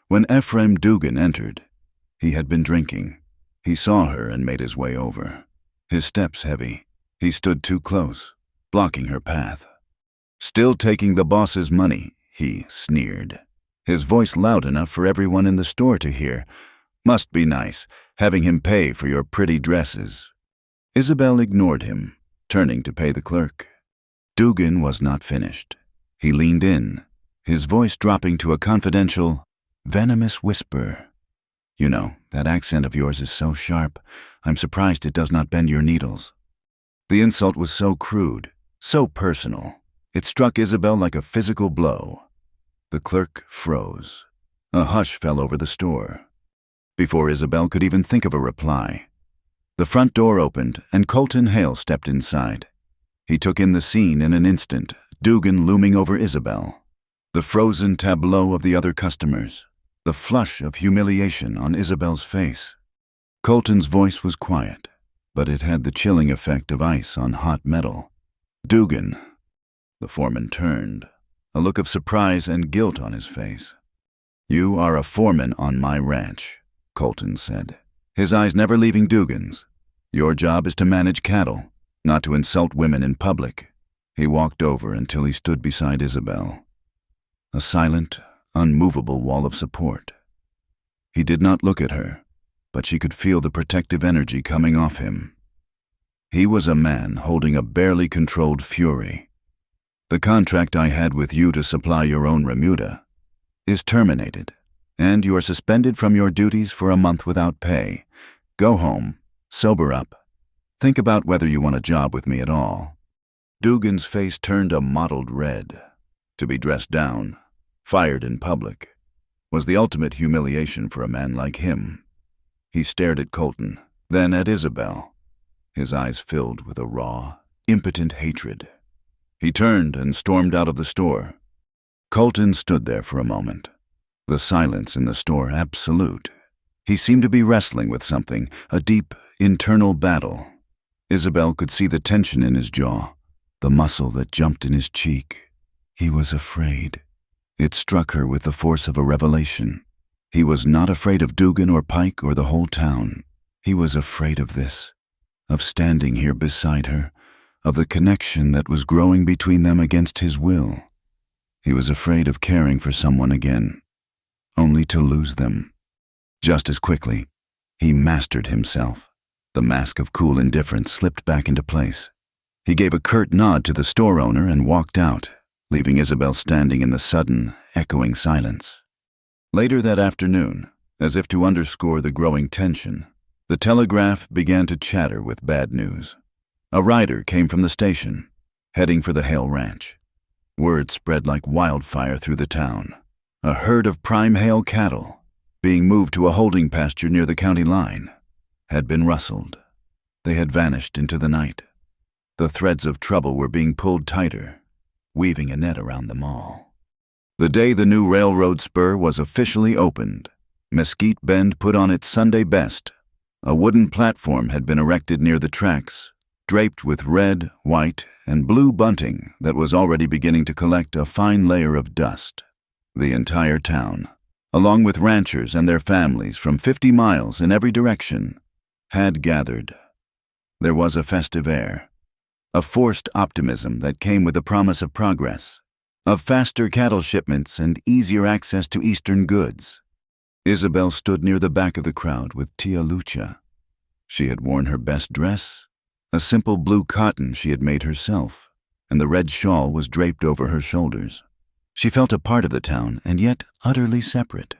when Ephraim Dugan entered. He had been drinking. He saw her and made his way over. His steps heavy. He stood too close, blocking her path. "Still taking the boss's money," he sneered, his voice loud enough for everyone in the store to hear. "Must be nice, having him pay for your pretty dresses." Isabel ignored him, turning to pay the clerk. Dugan was not finished. He leaned in, his voice dropping to a confidential, venomous whisper. "You know, that accent of yours is so sharp, I'm surprised it does not bend your needles." The insult was so crude, so personal. It struck Isabel like a physical blow. The clerk froze. A hush fell over the store. Before Isabel could even think of a reply, the front door opened and Colton Hale stepped inside. He took in the scene in an instant, Dugan looming over Isabel. The frozen tableau of the other customers, the flush of humiliation on Isabel's face. Colton's voice was quiet, but it had the chilling effect of ice on hot metal. "Dugan." The foreman turned, a look of surprise and guilt on his face. "You are a foreman on my ranch," Colton said, his eyes never leaving Dugan's. "Your job is to manage cattle, not to insult women in public." He walked over until he stood beside Isabel. A silent, unmovable wall of support. He did not look at her, but she could feel the protective energy coming off him. He was a man holding a barely controlled fury. "The contract I had with you to supply your own remuda is terminated, and you are suspended from your duties for a month without pay. Go home, sober up. Think about whether you want a job with me at all." Dugan's face turned a mottled red. To be dressed down, fired in public, was the ultimate humiliation for a man like him. He stared at Colton, then at Isabel, his eyes filled with a raw, impotent hatred. He turned and stormed out of the store. Colton stood there for a moment, the silence in the store absolute. He seemed to be wrestling with something, a deep, internal battle. Isabel could see the tension in his jaw, the muscle that jumped in his cheek. He was afraid. It struck her with the force of a revelation. He was not afraid of Dugan or Pike or the whole town. He was afraid of this, of standing here beside her, of the connection that was growing between them against his will. He was afraid of caring for someone again, only to lose them. Just as quickly, he mastered himself. The mask of cool indifference slipped back into place. He gave a curt nod to the store owner and walked out, leaving Isabel standing in the sudden, echoing silence. Later that afternoon, as if to underscore the growing tension, the telegraph began to chatter with bad news. A rider came from the station, heading for the Hale Ranch. Word spread like wildfire through the town. A herd of prime Hale cattle, being moved to a holding pasture near the county line, had been rustled. They had vanished into the night. The threads of trouble were being pulled tighter, weaving a net around them all. The day the new railroad spur was officially opened, Mesquite Bend put on its Sunday best. A wooden platform had been erected near the tracks, draped with red, white, and blue bunting that was already beginning to collect a fine layer of dust. The entire town, along with ranchers and their families from 50 miles in every direction, had gathered. There was a festive air, a forced optimism that came with the promise of progress, of faster cattle shipments and easier access to Eastern goods. Isabel stood near the back of the crowd with Tia Lucha. She had worn her best dress, a simple blue cotton she had made herself, and the red shawl was draped over her shoulders. She felt a part of the town and yet utterly separate,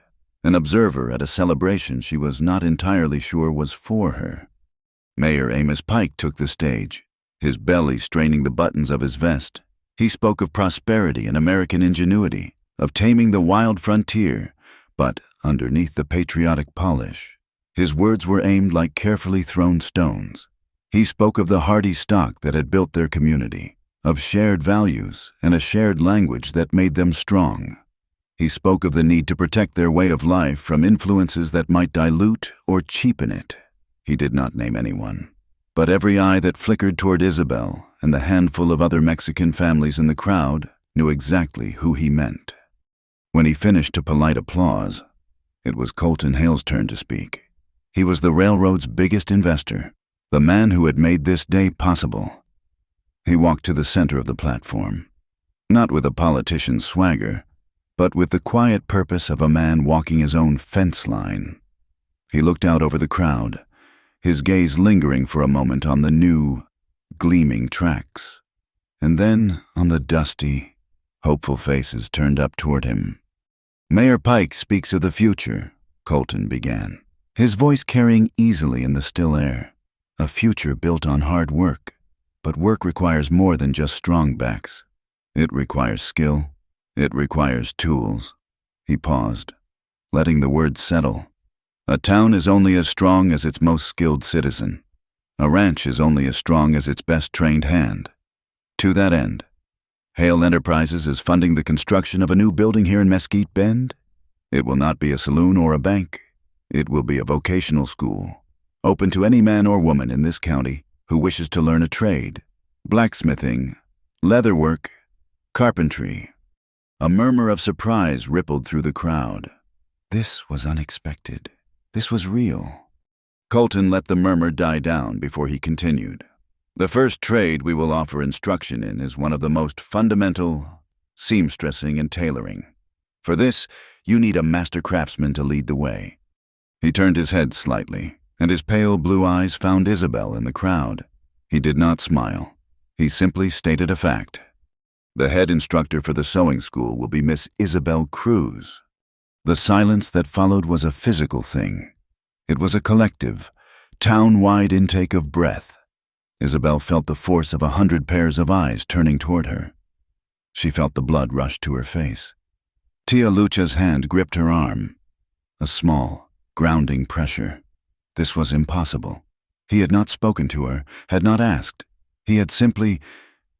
an observer at a celebration she was not entirely sure was for her. Mayor Amos Pike took the stage, his belly straining the buttons of his vest. He spoke of prosperity and American ingenuity, of taming the wild frontier, but underneath the patriotic polish, his words were aimed like carefully thrown stones. He spoke of the hardy stock that had built their community, of shared values and a shared language that made them strong. He spoke of the need to protect their way of life from influences that might dilute or cheapen it. He did not name anyone. But every eye that flickered toward Isabel and the handful of other Mexican families in the crowd knew exactly who he meant. When he finished to polite applause, it was Colton Hale's turn to speak. He was the railroad's biggest investor, the man who had made this day possible. He walked to the center of the platform, not with a politician's swagger, but with the quiet purpose of a man walking his own fence line. He looked out over the crowd, his gaze lingering for a moment on the new, gleaming tracks, and then on the dusty, hopeful faces turned up toward him. Mayor Pike speaks of the future, Colton began, his voice carrying easily in the still air. A future built on hard work, but work requires more than just strong backs. It requires skill. It requires tools. He paused, letting the words settle. A town is only as strong as its most skilled citizen. A ranch is only as strong as its best trained hand. To that end, Hale Enterprises is funding the construction of a new building here in Mesquite Bend. It will not be a saloon or a bank. It will be a vocational school, open to any man or woman in this county who wishes to learn a trade: blacksmithing, leatherwork, carpentry. A murmur of surprise rippled through the crowd. This was unexpected. This was real. Colton let the murmur die down before he continued. The first trade we will offer instruction in is one of the most fundamental: seamstressing and tailoring. For this, you need a master craftsman to lead the way. He turned his head slightly, and his pale blue eyes found Isabel in the crowd. He did not smile. He simply stated a fact. The head instructor for the sewing school will be Miss Isabel Cruz. The silence that followed was a physical thing. It was a collective, town-wide intake of breath. Isabel felt the force of 100 pairs of eyes turning toward her. She felt the blood rush to her face. Tia Lucha's hand gripped her arm. A small, grounding pressure. This was impossible. He had not spoken to her, had not asked. He had simply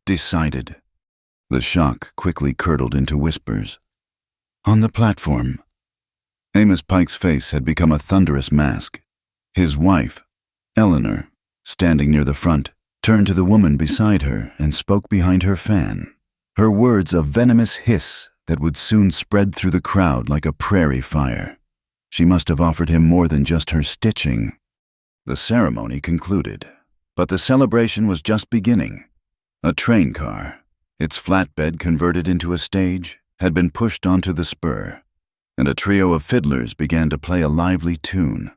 decided. The shock quickly curdled into whispers. On the platform, Amos Pike's face had become a thunderous mask. His wife, Eleanor, standing near the front, turned to the woman beside her and spoke behind her fan. Her words a venomous hiss that would soon spread through the crowd like a prairie fire. She must have offered him more than just her stitching. The ceremony concluded, but the celebration was just beginning. A train car, its flatbed converted into a stage, had been pushed onto the spur, and a trio of fiddlers began to play a lively tune.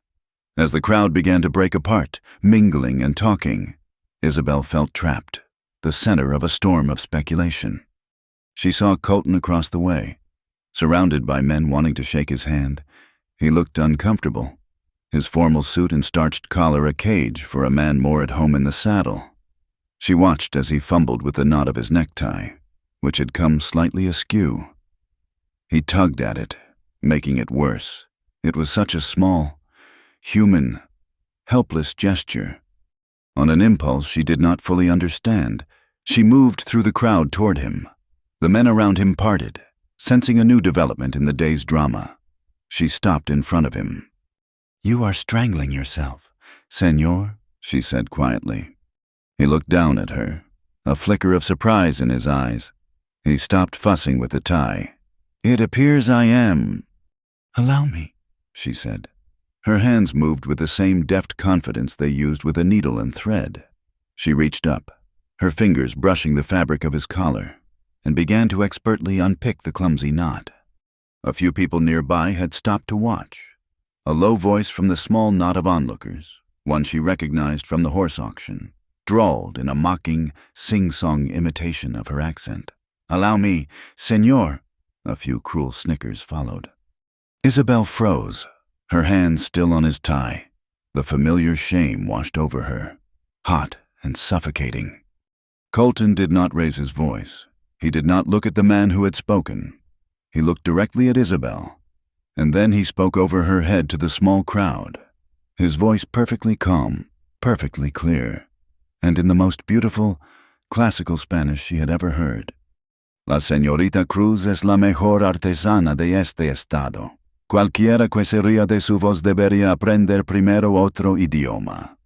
As the crowd began to break apart, mingling and talking, Isabel felt trapped, the center of a storm of speculation. She saw Colton across the way, surrounded by men wanting to shake his hand. He looked uncomfortable, his formal suit and starched collar a cage for a man more at home in the saddle. She watched as he fumbled with the knot of his necktie, which had come slightly askew. He tugged at it, making it worse. It was such a small, human, helpless gesture. On an impulse she did not fully understand, she moved through the crowd toward him. The men around him parted, sensing a new development in the day's drama. She stopped in front of him. "You are strangling yourself, Señor," she said quietly. He looked down at her, a flicker of surprise in his eyes. He stopped fussing with the tie. "It appears I am." "Allow me," she said. Her hands moved with the same deft confidence they used with a needle and thread. She reached up, her fingers brushing the fabric of his collar, and began to expertly unpick the clumsy knot. A few people nearby had stopped to watch. A low voice from the small knot of onlookers, one she recognized from the horse auction, drawled in a mocking, sing-song imitation of her accent. "Allow me, Señor." A few cruel snickers followed. Isabel froze, her hands still on his tie. The familiar shame washed over her, hot and suffocating. Colton did not raise his voice. He did not look at the man who had spoken. He looked directly at Isabel, and then he spoke over her head to the small crowd, his voice perfectly calm, perfectly clear, and in the most beautiful, classical Spanish she had ever heard. "La señorita Cruz es la mejor artesana de este estado. Cualquiera que se ría de su voz debería aprender primero otro idioma."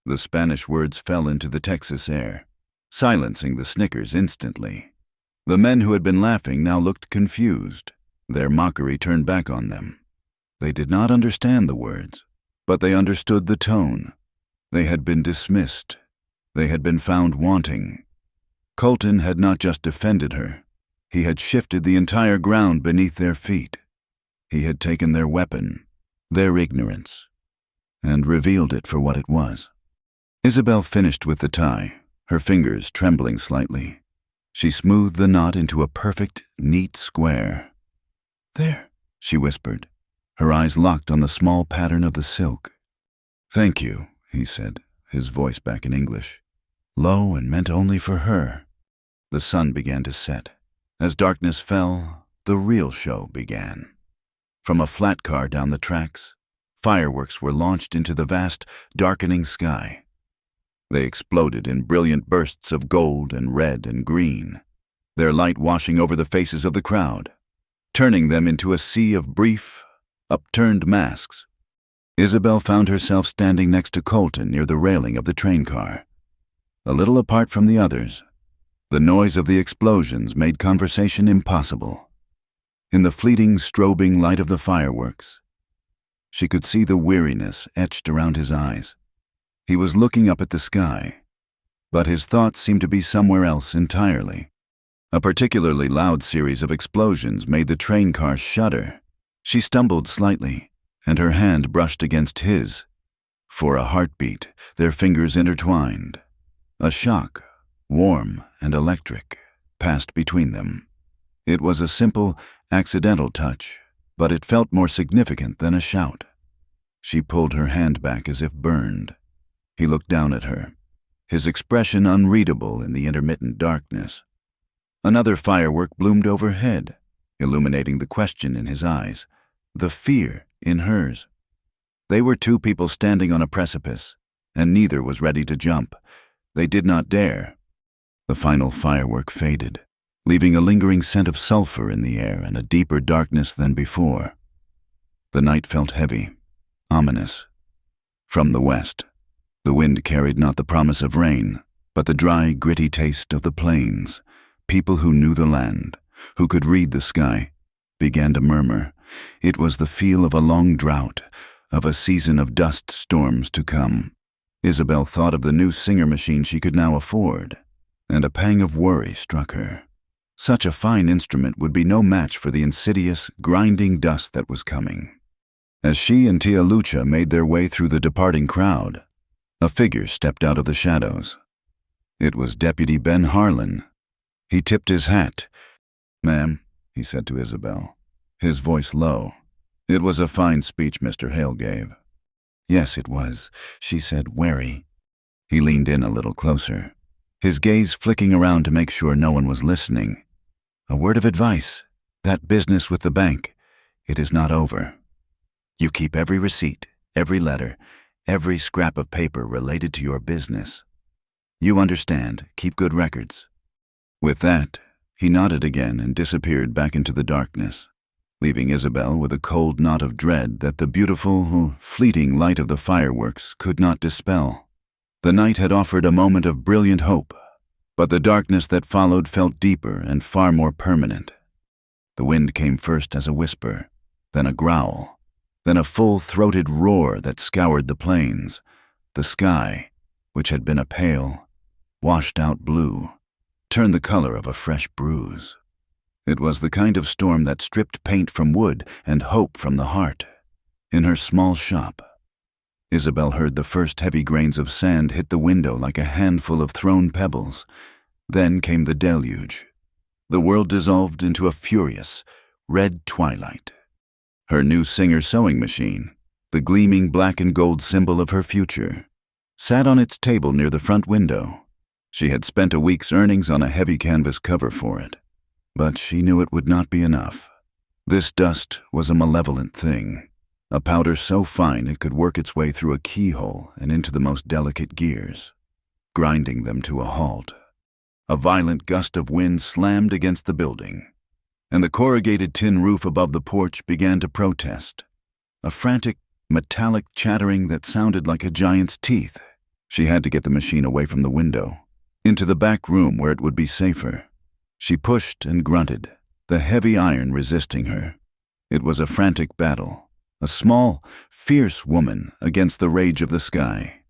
The Spanish words fell into the Texas air, silencing the snickers instantly. The men who had been laughing now looked confused. Their mockery turned back on them. They did not understand the words, but they understood the tone. They had been dismissed. They had been found wanting. Colton had not just defended her. He had shifted the entire ground beneath their feet. He had taken their weapon, their ignorance, and revealed it for what it was. Isabel finished with the tie, her fingers trembling slightly. She smoothed the knot into a perfect, neat square. "There," she whispered, her eyes locked on the small pattern of the silk. "Thank you," he said, his voice back in English, low and meant only for her. The sun began to set. As darkness fell, the real show began. From a flat car down the tracks, fireworks were launched into the vast, darkening sky. They exploded in brilliant bursts of gold and red and green, their light washing over the faces of the crowd, turning them into a sea of brief, upturned masks. Isabel found herself standing next to Colton near the railing of the train car. A little apart from the others, the noise of the explosions made conversation impossible. In the fleeting, strobing light of the fireworks, she could see the weariness etched around his eyes. He was looking up at the sky, but his thoughts seemed to be somewhere else entirely. A particularly loud series of explosions made the train car shudder. She stumbled slightly, and her hand brushed against his. For a heartbeat, their fingers intertwined. A shock, warm and electric, passed between them. It was a simple, accidental touch, but it felt more significant than a shout. She pulled her hand back as if burned. He looked down at her, his expression unreadable in the intermittent darkness. Another firework bloomed overhead, illuminating the question in his eyes, the fear in hers. They were two people standing on a precipice, and neither was ready to jump. They did not dare. The final firework faded, leaving a lingering scent of sulfur in the air and a deeper darkness than before. The night felt heavy, ominous. From the west, the wind carried not the promise of rain, but the dry, gritty taste of the plains. People who knew the land, who could read the sky, began to murmur. It was the feel of a long drought, of a season of dust storms to come. Isabel thought of the new singer machine she could now afford, and a pang of worry struck her. Such a fine instrument would be no match for the insidious, grinding dust that was coming. As she and Tia Lucha made their way through the departing crowd, a figure stepped out of the shadows. It was Deputy Ben Harlan. He tipped his hat. "Ma'am," he said to Isabel, his voice low. "It was a fine speech Mr. Hale gave." "Yes, it was," she said, wary. He leaned in a little closer, his gaze flicking around to make sure no one was listening. "A word of advice. That business with the bank, it is not over. You keep every receipt, every letter, every scrap of paper related to your business. You understand, keep good records." With that, he nodded again and disappeared back into the darkness, leaving Isabel with a cold knot of dread that the beautiful, fleeting light of the fireworks could not dispel. The night had offered a moment of brilliant hope, but the darkness that followed felt deeper and far more permanent. The wind came first as a whisper, then a growl, then a full-throated roar that scoured the plains. The sky, which had been a pale, washed-out blue, turned the color of a fresh bruise. It was the kind of storm that stripped paint from wood and hope from the heart. In her small shop, Isabel heard the first heavy grains of sand hit the window like a handful of thrown pebbles. Then came the deluge. The world dissolved into a furious, red twilight. Her new Singer sewing machine, the gleaming black and gold symbol of her future, sat on its table near the front window. She had spent a week's earnings on a heavy canvas cover for it, but she knew it would not be enough. This dust was a malevolent thing, a powder so fine it could work its way through a keyhole and into the most delicate gears, grinding them to a halt. A violent gust of wind slammed against the building, and the corrugated tin roof above the porch began to protest, a frantic, metallic chattering that sounded like a giant's teeth. She had to get the machine away from the window, into the back room where it would be safer. She pushed and grunted, the heavy iron resisting her. It was a frantic battle, a small, fierce woman against the rage of the sky,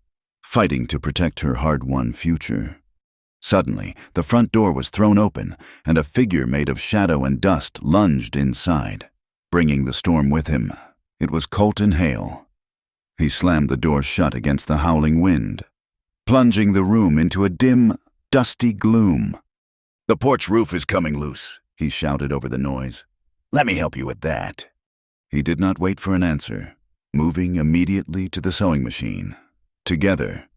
fighting to protect her hard-won future. Suddenly, the front door was thrown open, and a figure made of shadow and dust lunged inside, bringing the storm with him. It was Colton Hale. He slammed the door shut against the howling wind, plunging the room into a dim, dusty gloom. "The porch roof is coming loose," he shouted over the noise. "Let me help you with that." He did not wait for an answer, moving immediately to the sewing machine. Together,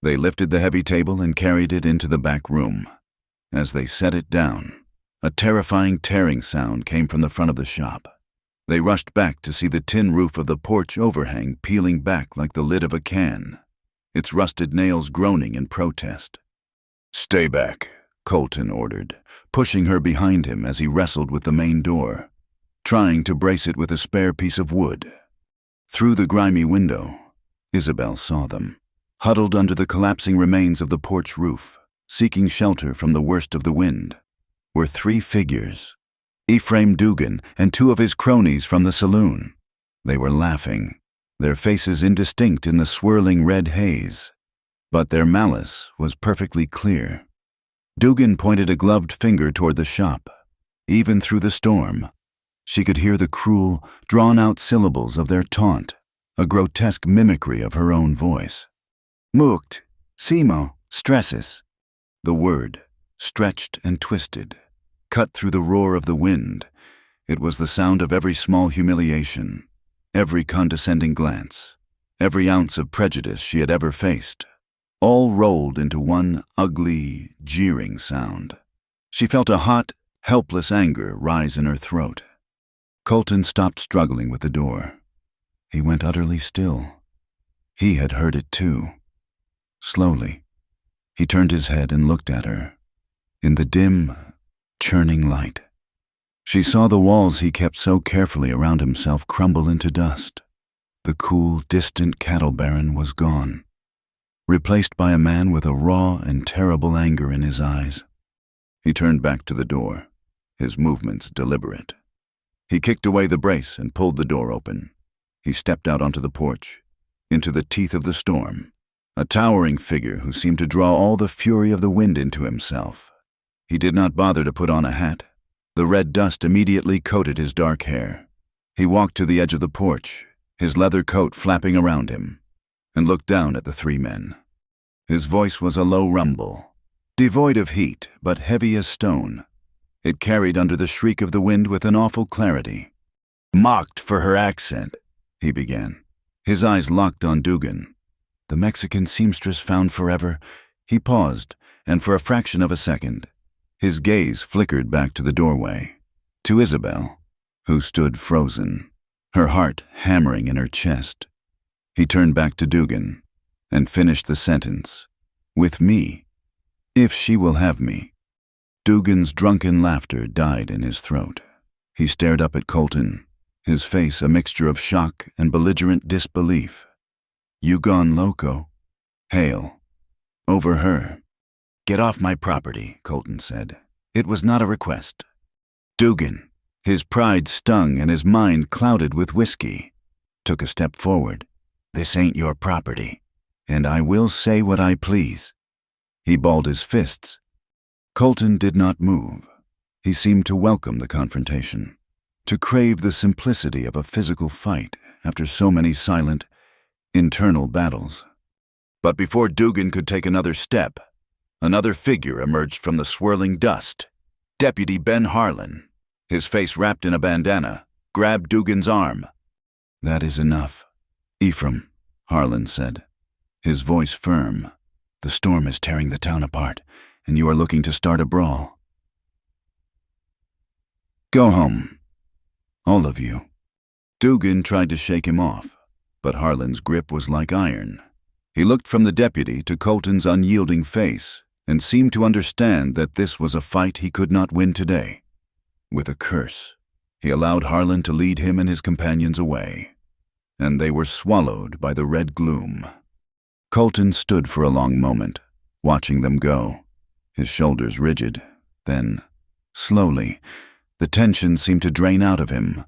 they lifted the heavy table and carried it into the back room. As they set it down, a terrifying tearing sound came from the front of the shop. They rushed back to see the tin roof of the porch overhang peeling back like the lid of a can, its rusted nails groaning in protest. "Stay back," Colton ordered, pushing her behind him as he wrestled with the main door, trying to brace it with a spare piece of wood. Through the grimy window, Isabel saw them, huddled under the collapsing remains of the porch roof, seeking shelter from the worst of the wind, were 3 figures: Ephraim Dugan and 2 of his cronies from the saloon. They were laughing, their faces indistinct in the swirling red haze, but their malice was perfectly clear. Dugan pointed a gloved finger toward the shop. Even through the storm, she could hear the cruel, drawn-out syllables of their taunt, a grotesque mimicry of her own voice. "Mookt, Simo, stresses." The word, stretched and twisted, cut through the roar of the wind. It was the sound of every small humiliation, every condescending glance, every ounce of prejudice she had ever faced, all rolled into one ugly, jeering sound. She felt a hot, helpless anger rise in her throat. Colton stopped struggling with the door. He went utterly still. He had heard it too. Slowly, he turned his head and looked at her. In the dim, churning light, she saw the walls he kept so carefully around himself crumble into dust. The cool, distant cattle baron was gone, replaced by a man with a raw and terrible anger in his eyes. He turned back to the door, his movements deliberate. He kicked away the brace and pulled the door open. He stepped out onto the porch, into the teeth of the storm, a towering figure who seemed to draw all the fury of the wind into himself. He did not bother to put on a hat. The red dust immediately coated his dark hair. He walked to the edge of the porch, his leather coat flapping around him, and looked down at the 3 men. His voice was a low rumble, devoid of heat but heavy as stone. It carried under the shriek of the wind with an awful clarity. "Mocked for her accent," he began. His eyes locked on Dugan. "The Mexican seamstress found forever." He paused, and for a fraction of a second, his gaze flickered back to the doorway, to Isabel, who stood frozen, her heart hammering in her chest. He turned back to Dugan and finished the sentence, "With me, if she will have me." Dugan's drunken laughter died in his throat. He stared up at Colton, his face a mixture of shock and belligerent disbelief. "You gone loco?" Hale, over her. "Get off my property," Colton said. It was not a request. Dugan, his pride stung and his mind clouded with whiskey, took a step forward. "This ain't your property, and I will say what I please." He balled his fists. Colton did not move. He seemed to welcome the confrontation, to crave the simplicity of a physical fight after so many silent, internal battles. But before Dugan could take another step, another figure emerged from the swirling dust. Deputy Ben Harlan, his face wrapped in a bandana, grabbed Dugan's arm. "That is enough, Ephraim," Harlan said, his voice firm. "The storm is tearing the town apart, and you are looking to start a brawl. Go home, all of you." Dugan tried to shake him off, but Harlan's grip was like iron. He looked from the deputy to Colton's unyielding face and seemed to understand that this was a fight he could not win today. With a curse, he allowed Harlan to lead him and his companions away, and they were swallowed by the red gloom. Colton stood for a long moment, watching them go, his shoulders rigid. Then, slowly, the tension seemed to drain out of him.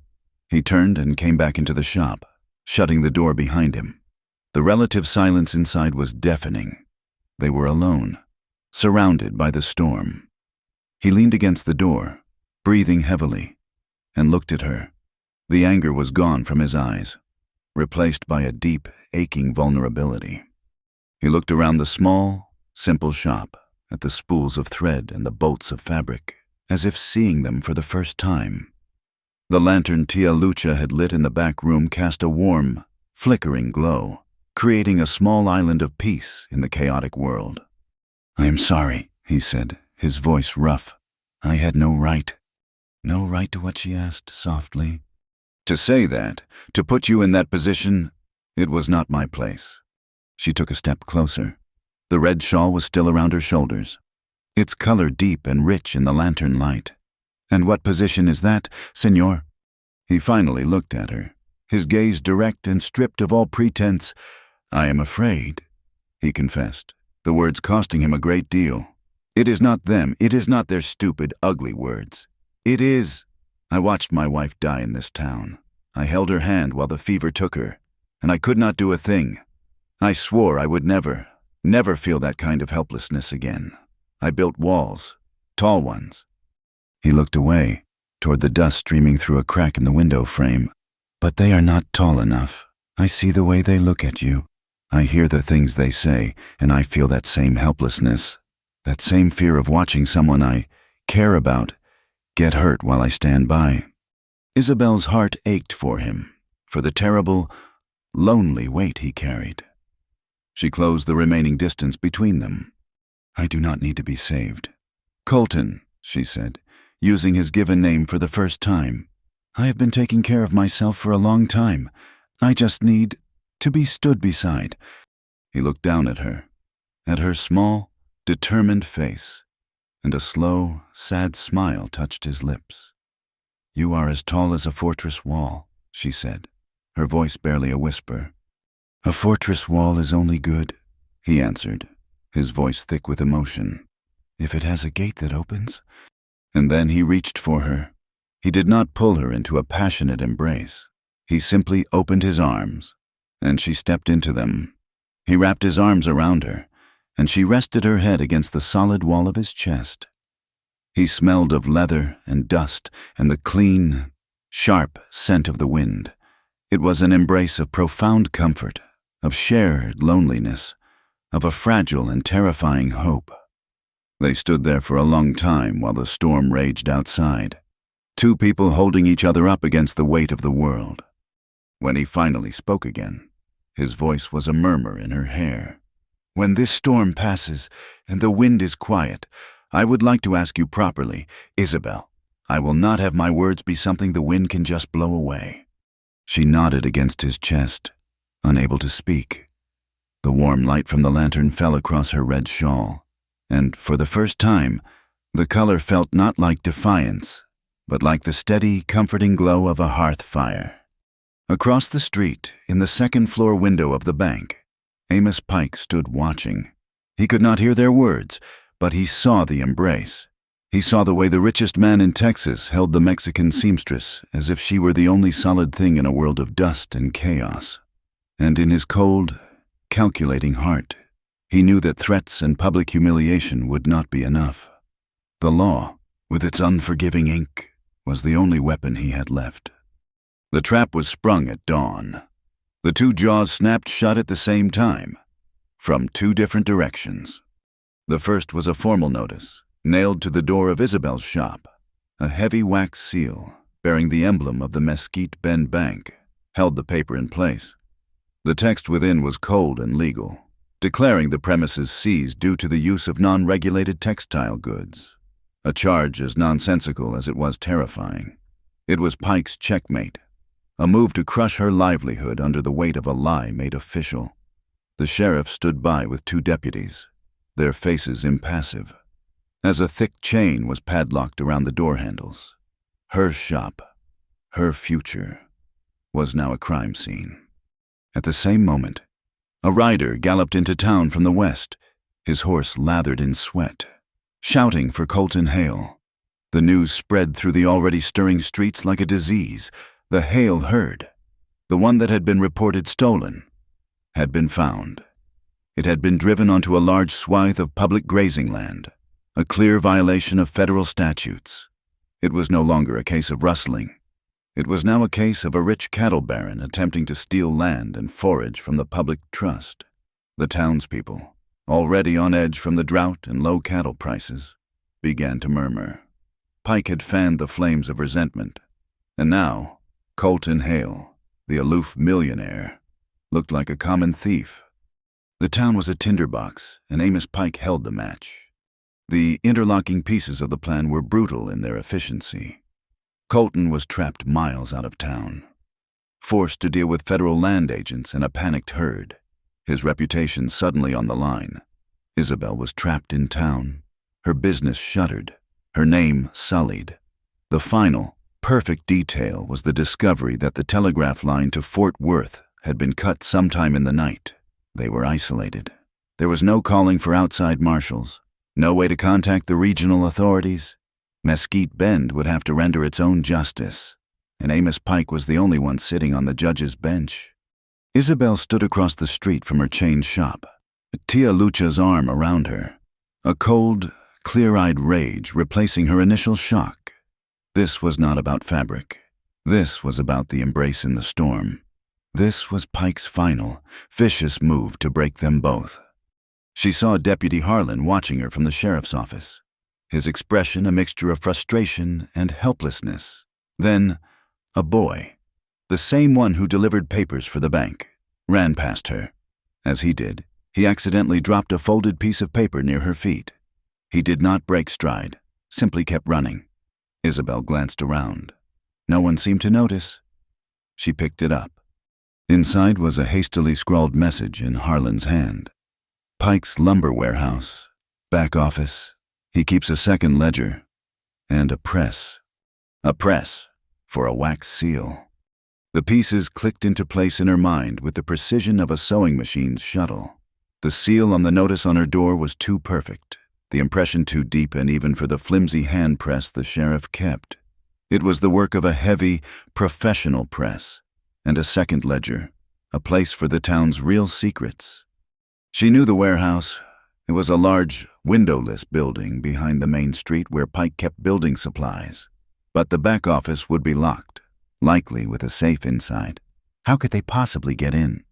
He turned and came back into the shop, shutting the door behind him. The relative silence inside was deafening. They were alone, surrounded by the storm. He leaned against the door, breathing heavily, and looked at her. The anger was gone from his eyes, replaced by a deep, aching vulnerability. He looked around the small, simple shop, at the spools of thread and the bolts of fabric, as if seeing them for the first time. The lantern Tia Lucha had lit in the back room cast a warm, flickering glow, creating a small island of peace in the chaotic world. "I am sorry," he said, his voice rough. "I had no right." "No right to what?" she asked softly. "To say that, to put you in that position, it was not my place." She took a step closer. The red shawl was still around her shoulders, its color deep and rich in the lantern light. "And what position is that, senor?" He finally looked at her, his gaze direct and stripped of all pretense. "I am afraid," he confessed, the words costing him a great deal. "It is not them, it is not their stupid, ugly words. It is, I watched my wife die in this town. I held her hand while the fever took her, and I could not do a thing. I swore I would never feel that kind of helplessness again. I built walls, tall ones." He looked away, toward the dust streaming through a crack in the window frame. "But they are not tall enough. I see the way they look at you. I hear the things they say, and I feel that same helplessness, that same fear of watching someone I care about get hurt while I stand by." Isabel's heart ached for him, for the terrible, lonely weight he carried. She closed the remaining distance between them. "I do not need to be saved." "Colton," she said, using his given name for the first time. "I have been taking care of myself for a long time. I just need to be stood beside." He looked down at her small, determined face, and a slow, sad smile touched his lips. "You are as tall as a fortress wall," she said, her voice barely a whisper. "A fortress wall is only good," he answered, his voice thick with emotion, "if it has a gate that opens." And then he reached for her. He did not pull her into a passionate embrace. He simply opened his arms, and she stepped into them. He wrapped his arms around her, and she rested her head against the solid wall of his chest. He smelled of leather and dust and the clean, sharp scent of the wind. It was an embrace of profound comfort, of shared loneliness, of a fragile and terrifying hope. They stood there for a long time while the storm raged outside, two people holding each other up against the weight of the world. When he finally spoke again, his voice was a murmur in her hair. "When this storm passes and the wind is quiet, I would like to ask you properly, Isabel. I will not have my words be something the wind can just blow away." She nodded against his chest, unable to speak. The warm light from the lantern fell across her red shawl, and for the first time, the color felt not like defiance, but like the steady, comforting glow of a hearth fire. Across the street, in the second-floor window of the bank, Amos Pike stood watching. He could not hear their words, but he saw the embrace. He saw the way the richest man in Texas held the Mexican seamstress as if she were the only solid thing in a world of dust and chaos. And in his cold, calculating heart, he knew that threats and public humiliation would not be enough. The law, with its unforgiving ink, was the only weapon he had left. The trap was sprung at dawn. The two jaws snapped shut at the same time, from two different directions. The first was a formal notice, nailed to the door of Isabel's shop. A heavy wax seal, bearing the emblem of the Mesquite Bend Bank, held the paper in place. The text within was cold and legal, declaring the premises seized due to the use of non-regulated textile goods, a charge as nonsensical as it was terrifying. It was Pike's checkmate, a move to crush her livelihood under the weight of a lie made official. The sheriff stood by with two deputies, their faces impassive, as a thick chain was padlocked around the door handles. Her shop, her future, was now a crime scene. At the same moment, A rider galloped into town from the west, his horse lathered in sweat, shouting for Colton Hale. The news spread through the already stirring streets like a disease. The Hale herd, the one that had been reported stolen, had been found. It had been driven onto a large swath of public grazing land, a clear violation of federal statutes. It was no longer a case of rustling. It was now a case of a rich cattle baron attempting to steal land and forage from the public trust. The townspeople, already on edge from the drought and low cattle prices, began to murmur. Pike had fanned the flames of resentment, and now Colton Hale, the aloof millionaire, looked like a common thief. The town was a tinderbox, and Amos Pike held the match. The interlocking pieces of the plan were brutal in their efficiency. Colton was trapped miles out of town, forced to deal with federal land agents and a panicked herd, his reputation suddenly on the line. Isabel was trapped in town, her business shuttered, her name sullied. The final, perfect detail was the discovery that the telegraph line to Fort Worth had been cut sometime in the night. They were isolated. There was no calling for outside marshals, no way to contact the regional authorities. Mesquite Bend would have to render its own justice, and Amos Pike was the only one sitting on the judge's bench. Isabel stood across the street from her chain shop, Tia Lucha's arm around her, a cold, clear-eyed rage replacing her initial shock. This was not about fabric. This was about the embrace in the storm. This was Pike's final, vicious move to break them both. She saw Deputy Harlan watching her from the sheriff's office, his expression a mixture of frustration and helplessness. Then, a boy, the same one who delivered papers for the bank, ran past her. As he did, he accidentally dropped a folded piece of paper near her feet. He did not break stride, simply kept running. Isabel glanced around. No one seemed to notice. She picked it up. Inside was a hastily scrawled message in Harlan's hand. Pike's lumber warehouse, back office. He keeps a second ledger, and a press. A press for a wax seal. The pieces clicked into place in her mind with the precision of a sewing machine's shuttle. The seal on the notice on her door was too perfect, the impression too deep and even for the flimsy hand press the sheriff kept. It was the work of a heavy, professional press, and a second ledger, a place for the town's real secrets. She knew the warehouse. It was a large, windowless building behind the main street where Pike kept building supplies. But the back office would be locked, likely with a safe inside. How could they possibly get in?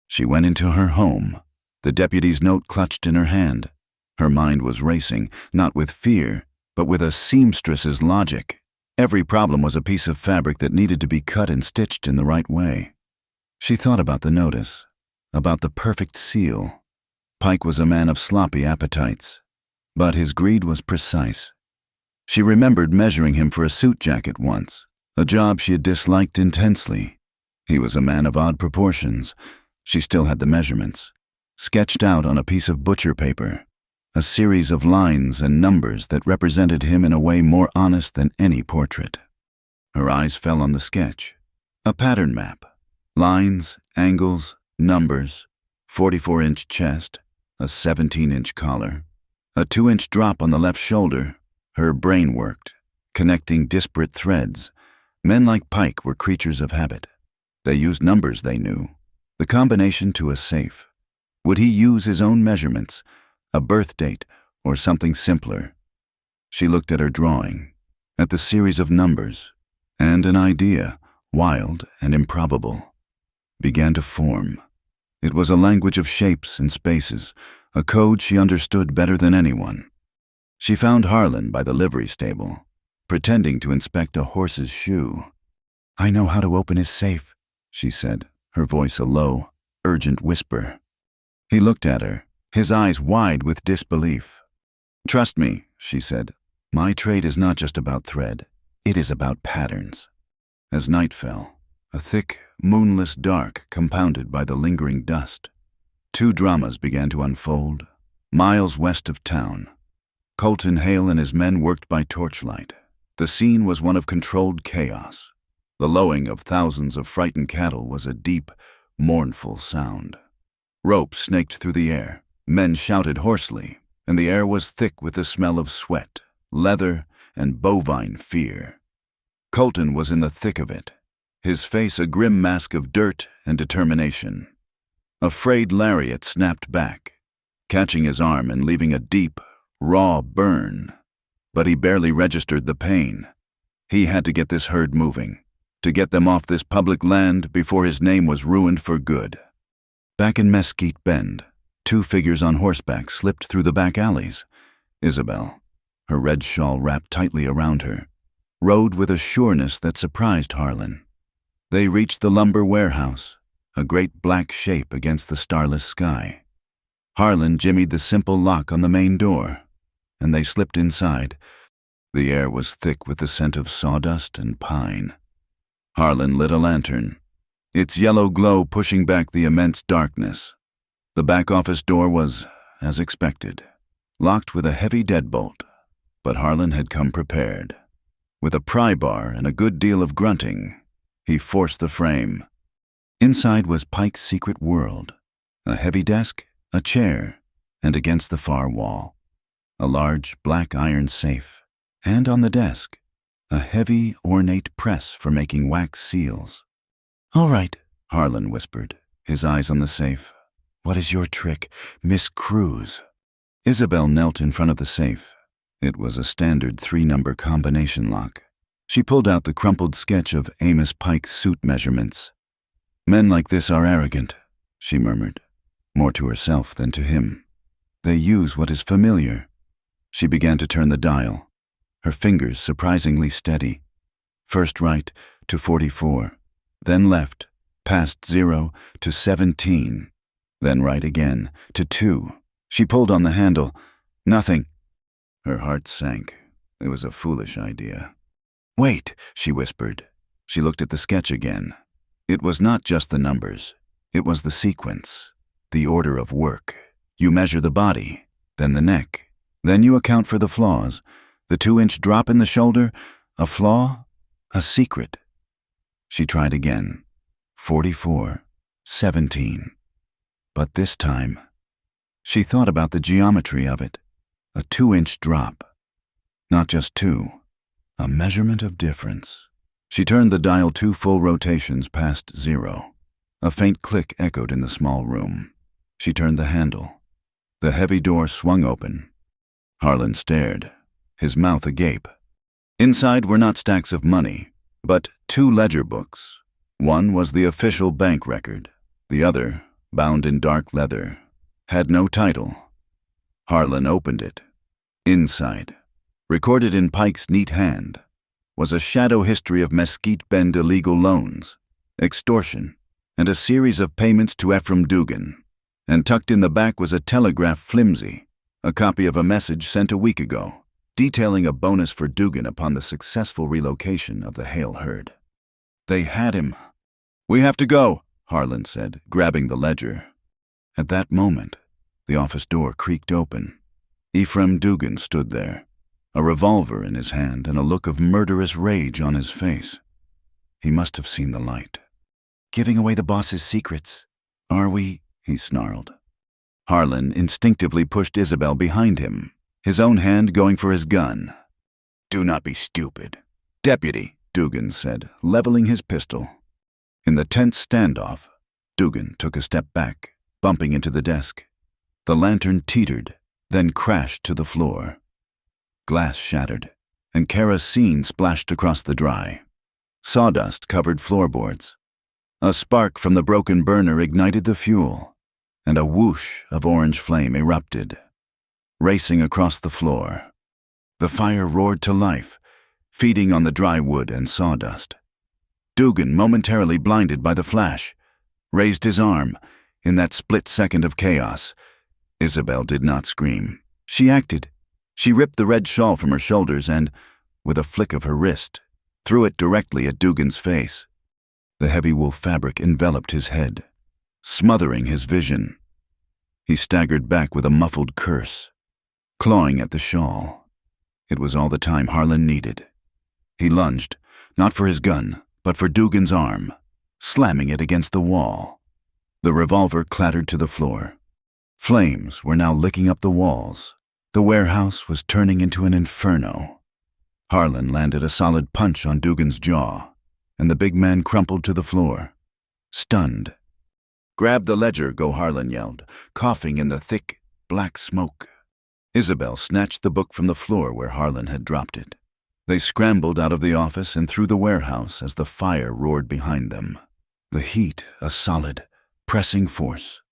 She went into her home, the deputy's note clutched in her hand. Her mind was racing, not with fear, but with a seamstress's logic. Every problem was a piece of fabric that needed to be cut and stitched in the right way. She thought about the notice, about the perfect seal. Pike was a man of sloppy appetites, but his greed was precise. She remembered measuring him for a suit jacket once, a job she had disliked intensely. He was a man of odd proportions. She still had the measurements, sketched out on a piece of butcher paper, a series of lines and numbers that represented him in a way more honest than any portrait. Her eyes fell on the sketch, a pattern map, lines, angles, numbers, 44-inch chest, a 17-inch collar, a 2-inch drop on the left shoulder. Her brain worked, connecting disparate threads. Men like Pike were creatures of habit. They used numbers they knew, the combination to a safe. Would he use his own measurements, a birth date, or something simpler? She looked at her drawing, at the series of numbers, and an idea, wild and improbable, began to form. It was a language of shapes and spaces, a code she understood better than anyone. She found Harlan by the livery stable, pretending to inspect a horse's shoe. "I know how to open his safe," she said, her voice a low, urgent whisper. He looked at her, his eyes wide with disbelief. "Trust me," she said. "My trade is not just about thread. It is about patterns." As night fell, a thick, moonless dark compounded by the lingering dust, two dramas began to unfold. Miles west of town, Colton Hale and his men worked by torchlight. The scene was one of controlled chaos. The lowing of thousands of frightened cattle was a deep, mournful sound. Rope snaked through the air. Men shouted hoarsely, and the air was thick with the smell of sweat, leather, and bovine fear. Colton was in the thick of it, his face a grim mask of dirt and determination. A frayed lariat snapped back, catching his arm and leaving a deep, raw burn. But he barely registered the pain. He had to get this herd moving, to get them off this public land before his name was ruined for good. Back in Mesquite Bend, two figures on horseback slipped through the back alleys. Isabel, her red shawl wrapped tightly around her, rode with a sureness that surprised Harlan. They reached the lumber warehouse, a great black shape against the starless sky. Harlan jimmied the simple lock on the main door, and they slipped inside. The air was thick with the scent of sawdust and pine. Harlan lit a lantern, its yellow glow pushing back the immense darkness. The back office door was, as expected, locked with a heavy deadbolt, but Harlan had come prepared. With a pry bar and a good deal of grunting, he forced the frame. Inside was Pike's secret world, a heavy desk, a chair, and against the far wall, a large black iron safe, and on the desk, a heavy, ornate press for making wax seals. All right, Harlan whispered, his eyes on the safe. What is your trick, Miss Cruz? Isabel knelt in front of the safe. It was a standard 3-number combination lock. She pulled out the crumpled sketch of Amos Pike's suit measurements. Men like this are arrogant, she murmured, more to herself than to him. They use what is familiar. She began to turn the dial, her fingers surprisingly steady. First right to 44, then left, past 0 to 17, then right again to 2. She pulled on the handle. Nothing. Her heart sank. It was a foolish idea. Wait, she whispered. She looked at the sketch again. It was not just the numbers. It was the sequence, the order of work. You measure the body, then the neck. Then you account for the flaws. The 2-inch drop in the shoulder, a flaw, a secret. She tried again. 44, 17. But this time, she thought about the geometry of it. A 2-inch drop. Not just 2. A measurement of difference. She turned the dial 2 full rotations past 0. A faint click echoed in the small room. She turned the handle. The heavy door swung open. Harlan stared, his mouth agape. Inside were not stacks of money, but 2 ledger books. One was the official bank record. The other, bound in dark leather, had no title. Harlan opened it. Inside, recorded in Pike's neat hand, was a shadow history of Mesquite Bend illegal loans, extortion, and a series of payments to Ephraim Dugan. And tucked in the back was a telegraph flimsy, a copy of a message sent a week ago, detailing a bonus for Dugan upon the successful relocation of the Hale herd. They had him. We have to go, Harlan said, grabbing the ledger. At that moment, the office door creaked open. Ephraim Dugan stood there, a revolver in his hand and a look of murderous rage on his face. He must have seen the light. Giving away the boss's secrets. Are we? He snarled. Harlan instinctively pushed Isabel behind him, his own hand going for his gun. Do not be stupid. Deputy, Dugan said, leveling his pistol. In the tense standoff, Dugan took a step back, bumping into the desk. The lantern teetered, then crashed to the floor. Glass shattered, and kerosene splashed across the dry. Sawdust covered floorboards. A spark from the broken burner ignited the fuel, and a whoosh of orange flame erupted, racing across the floor. The fire roared to life, feeding on the dry wood and sawdust. Dugan, momentarily blinded by the flash, raised his arm in that split second of chaos. Isabel did not scream. She acted. She ripped the red shawl from her shoulders and, with a flick of her wrist, threw it directly at Dugan's face. The heavy wool fabric enveloped his head, smothering his vision. He staggered back with a muffled curse, clawing at the shawl. It was all the time Harlan needed. He lunged, not for his gun, but for Dugan's arm, slamming it against the wall. The revolver clattered to the floor. Flames were now licking up the walls. The warehouse was turning into an inferno. Harlan landed a solid punch on Dugan's jaw, and the big man crumpled to the floor, stunned. "Grab the ledger," Go Harlan yelled, coughing in the thick, black smoke. Isabel snatched the book from the floor where Harlan had dropped it. They scrambled out of the office and through the warehouse as the fire roared behind them. The heat a solid, pressing force.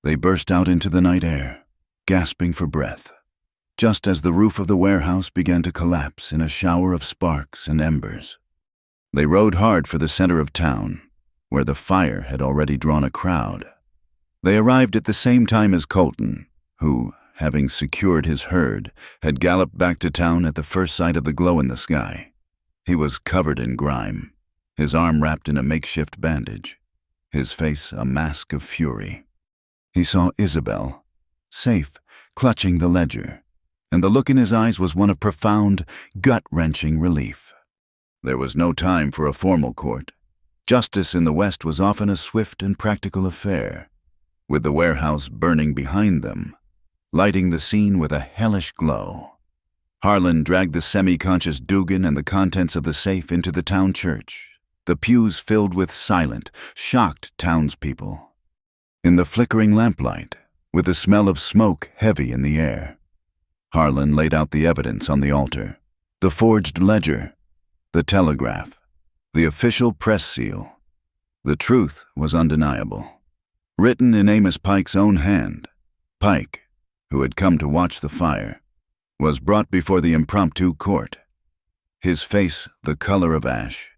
They burst out into the night air, gasping for breath, just as the roof of the warehouse began to collapse in a shower of sparks and embers. They rode hard for the center of town, where the fire had already drawn a crowd. They arrived at the same time as Colton, who, having secured his herd, had galloped back to town at the first sight of the glow in the sky. He was covered in grime, his arm wrapped in a makeshift bandage, his face a mask of fury. He saw Isabel, safe, clutching the ledger, and the look in his eyes was one of profound, gut-wrenching relief. There was no time for a formal court. Justice in the West was often a swift and practical affair, with the warehouse burning behind them, lighting the scene with a hellish glow. Harlan dragged the semi-conscious Dugan and the contents of the safe into the town church, the pews filled with silent, shocked townspeople. In the flickering lamplight, with the smell of smoke heavy in the air, Harlan laid out the evidence on the altar: the forged ledger, the telegraph, the official press seal. The truth was undeniable. Written in Amos Pike's own hand, Pike, who had come to watch the fire, was brought before the impromptu court, his face the color of ash.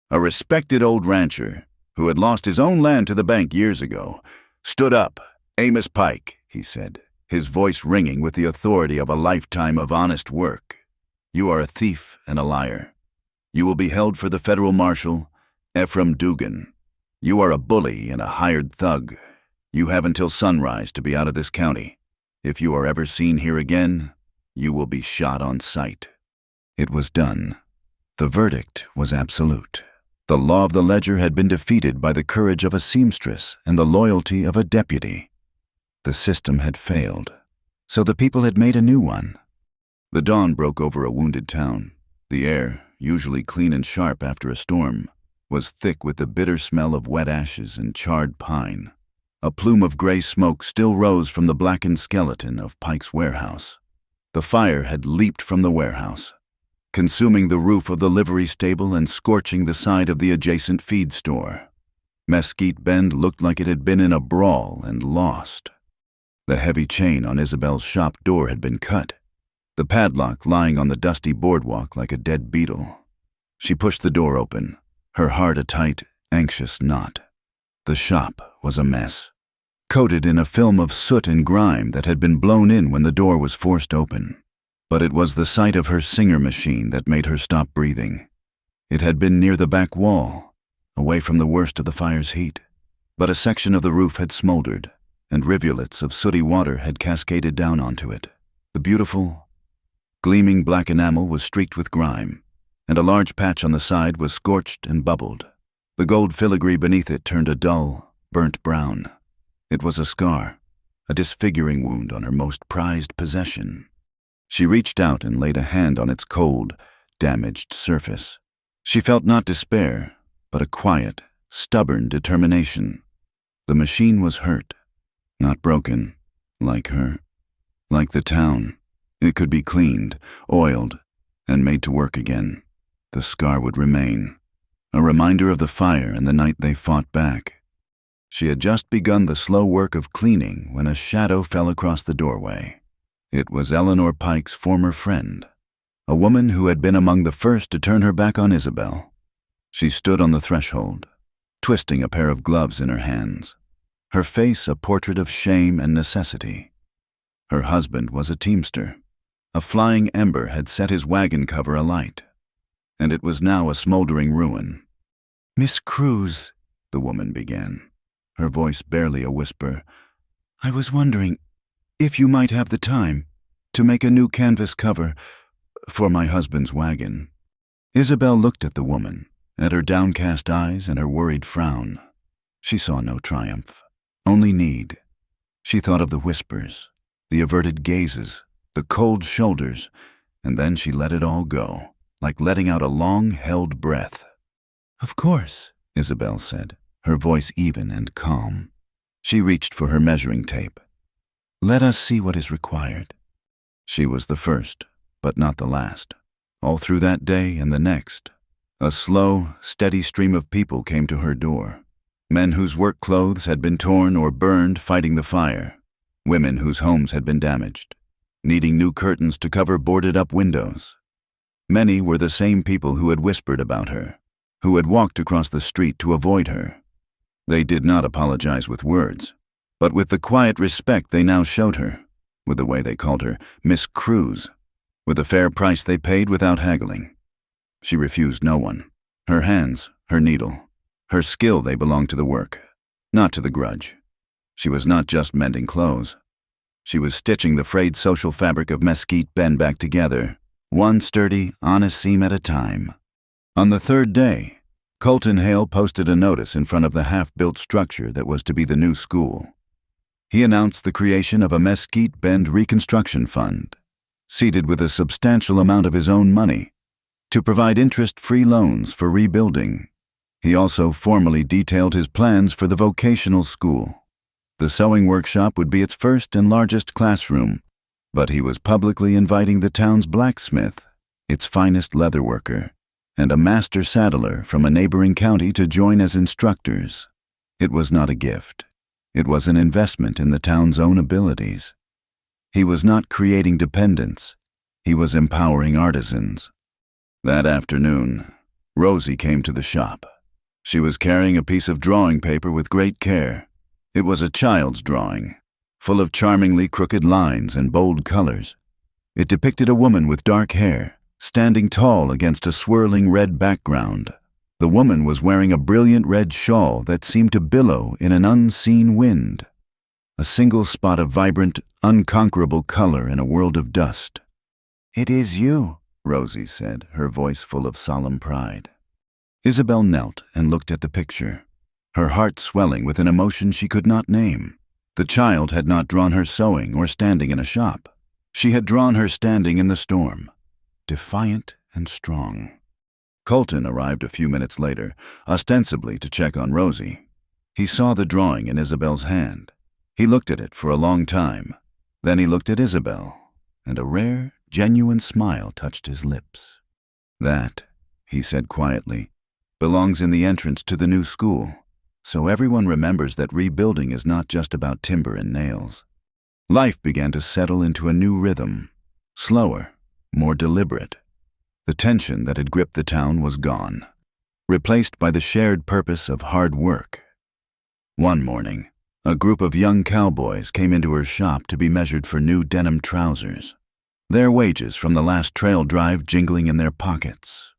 A respected old rancher, who had lost his own land to the bank years ago, stood up. "Amos Pike," he said, his voice ringing with the authority of a lifetime of honest work, "you are a thief and a liar. You will be held for the federal marshal, Ephraim Dugan. You are a bully and a hired thug. You have until sunrise to be out of this county. If you are ever seen here again, you will be shot on sight." It was done. The verdict was absolute. The law of the ledger had been defeated by the courage of a seamstress and the loyalty of a deputy. The system had failed, so the people had made a new one. The dawn broke over a wounded town. The air, usually clean and sharp after a storm, was thick with the bitter smell of wet ashes and charred pine. A plume of gray smoke still rose from the blackened skeleton of Pike's warehouse. The fire had leaped from the warehouse, consuming the roof of the livery stable and scorching the side of the adjacent feed store. Mesquite Bend looked like it had been in a brawl and lost. The heavy chain on Isabel's shop door had been cut, the padlock lying on the dusty boardwalk like a dead beetle. She pushed the door open, her heart a tight, anxious knot. The shop was a mess, coated in a film of soot and grime that had been blown in when the door was forced open. But it was the sight of her Singer machine that made her stop breathing. It had been near the back wall, away from the worst of the fire's heat, but a section of the roof had smoldered, and rivulets of sooty water had cascaded down onto it. The beautiful, gleaming black enamel was streaked with grime, and a large patch on the side was scorched and bubbled. The gold filigree beneath it turned a dull, burnt brown. It was a scar, a disfiguring wound on her most prized possession. She reached out and laid a hand on its cold, damaged surface. She felt not despair, but a quiet, stubborn determination. The machine was hurt, not broken, like her, like the town. It could be cleaned, oiled, and made to work again. The scar would remain, a reminder of the fire and the night they fought back. She had just begun the slow work of cleaning when a shadow fell across the doorway. It was Eleanor Pike's former friend, a woman who had been among the first to turn her back on Isabel. She stood on the threshold, twisting a pair of gloves in her hands, her face a portrait of shame and necessity. Her husband was a teamster. A flying ember had set his wagon cover alight, and it was now a smoldering ruin. "Miss Cruz," the woman began, her voice barely a whisper, "I was wondering if you might have the time to make a new canvas cover for my husband's wagon." Isabel looked at the woman, at her downcast eyes and her worried frown. She saw no triumph. only need. She thought of the whispers, the averted gazes, the cold shoulders, and then she let it all go, like letting out a long-held breath. Of course, Isabel said, her voice even and calm. She reached for her measuring tape. Let us see what is required. She was the first, but not the last. All through that day and the next, a slow, steady stream of people came to her door. Men whose work clothes had been torn or burned fighting the fire. Women whose homes had been damaged, needing new curtains to cover boarded-up windows. Many were the same people who had whispered about her, who had walked across the street to avoid her. They did not apologize with words, but with the quiet respect they now showed her, with the way they called her Miss Cruz, with the fair price they paid without haggling. She refused no one. Her hands, her needle, her skill, they belonged to the work, not to the grudge. She was not just mending clothes. She was stitching the frayed social fabric of Mesquite Bend back together, one sturdy, honest seam at a time. On the third day, Colton Hale posted a notice in front of the half-built structure that was to be the new school. He announced the creation of a Mesquite Bend Reconstruction Fund, seeded with a substantial amount of his own money, to provide interest-free loans for rebuilding. He also formally detailed his plans for the vocational school. The sewing workshop would be its first and largest classroom, but he was publicly inviting the town's blacksmith, its finest leatherworker, and a master saddler from a neighboring county to join as instructors. It was not a gift. It was an investment in the town's own abilities. He was not creating dependents. He was empowering artisans. That afternoon, Rosie came to the shop. She was carrying a piece of drawing paper with great care. It was a child's drawing, full of charmingly crooked lines and bold colors. It depicted a woman with dark hair, standing tall against a swirling red background. The woman was wearing a brilliant red shawl that seemed to billow in an unseen wind. A single spot of vibrant, unconquerable color in a world of dust. It is you, Rosie said, her voice full of solemn pride. Isabel knelt and looked at the picture, her heart swelling with an emotion she could not name. The child had not drawn her sewing or standing in a shop. She had drawn her standing in the storm, defiant and strong. Colton arrived a few minutes later, ostensibly to check on Rosie. He saw the drawing in Isabel's hand. He looked at it for a long time. Then he looked at Isabel, and a rare, genuine smile touched his lips. That, he said quietly, belongs in the entrance to the new school, so everyone remembers that rebuilding is not just about timber and nails. Life began to settle into a new rhythm, slower, more deliberate. The tension that had gripped the town was gone, replaced by the shared purpose of hard work. One morning, a group of young cowboys came into her shop to be measured for new denim trousers, their wages from the last trail drive jingling in their pockets.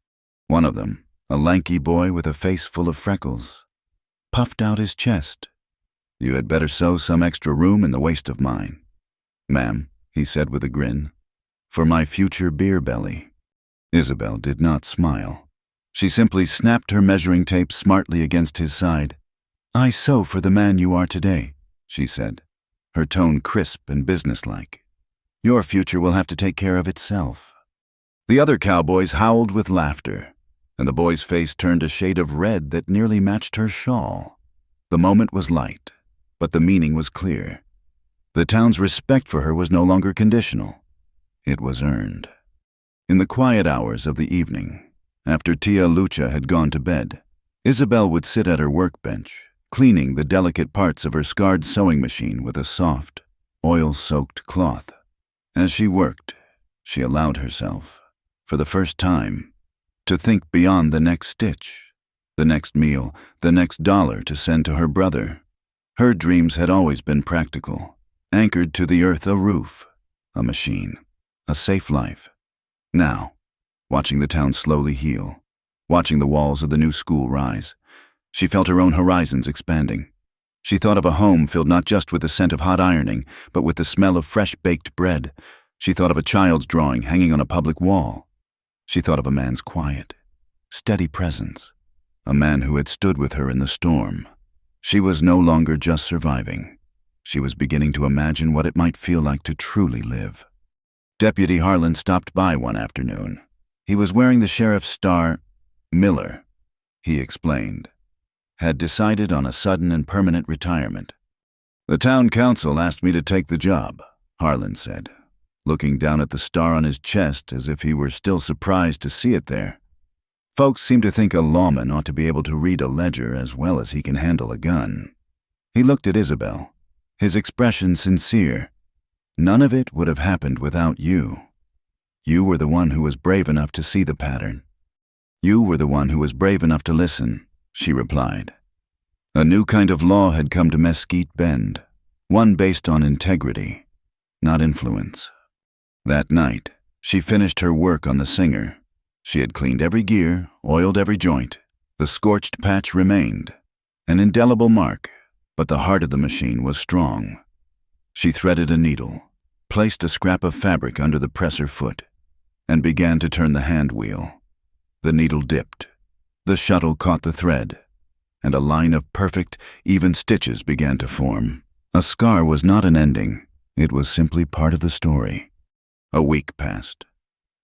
One of them, a lanky boy with a face full of freckles, puffed out his chest. "You had better sew some extra room in the waist of mine." "Ma'am," he said with a grin, "for my future beer belly." Isabel did not smile. She simply snapped her measuring tape smartly against his side. "I sew for the man you are today," she said, her tone crisp and businesslike. "Your future will have to take care of itself." The other cowboys howled with laughter, and the boy's face turned a shade of red that nearly matched her shawl. The moment was light, but the meaning was clear. The town's respect for her was no longer conditional. It was earned. In the quiet hours of the evening, after Tia Lucha had gone to bed, Isabel would sit at her workbench, cleaning the delicate parts of her scarred sewing machine with a soft, oil-soaked cloth. As she worked, she allowed herself, for the first time, to think beyond the next stitch, the next meal, the next dollar to send to her brother. Her dreams had always been practical, anchored to the earth, a roof, a machine, a safe life. Now, watching the town slowly heal, watching the walls of the new school rise, she felt her own horizons expanding. She thought of a home filled not just with the scent of hot ironing, but with the smell of fresh baked bread. She thought of a child's drawing hanging on a public wall. She thought of a man's quiet, steady presence, a man who had stood with her in the storm, She was no longer just surviving. She was beginning to imagine what it might feel like to truly live. Deputy Harlan stopped by one afternoon. He was wearing the sheriff's star. Miller, he explained, had decided on a sudden and permanent retirement. "The town council asked me to take the job," Harlan said, looking down at the star on his chest as if he were still surprised to see it there. "Folks seem to think a lawman ought to be able to read a ledger as well as he can handle a gun." He looked at Isabel, his expression sincere. "None of it would have happened without you. You were the one who was brave enough to see the pattern. You were the one who was brave enough to listen," she replied. A new kind of law had come to Mesquite Bend, one based on integrity, not influence. That night, she finished her work on the Singer. She had cleaned every gear, oiled every joint. The scorched patch remained, an indelible mark, but the heart of the machine was strong. She threaded a needle, placed a scrap of fabric under the presser foot, and began to turn the hand wheel. The needle dipped. The shuttle caught the thread, and a line of perfect, even stitches began to form. A scar was not an ending. It was simply part of the story. A week passed.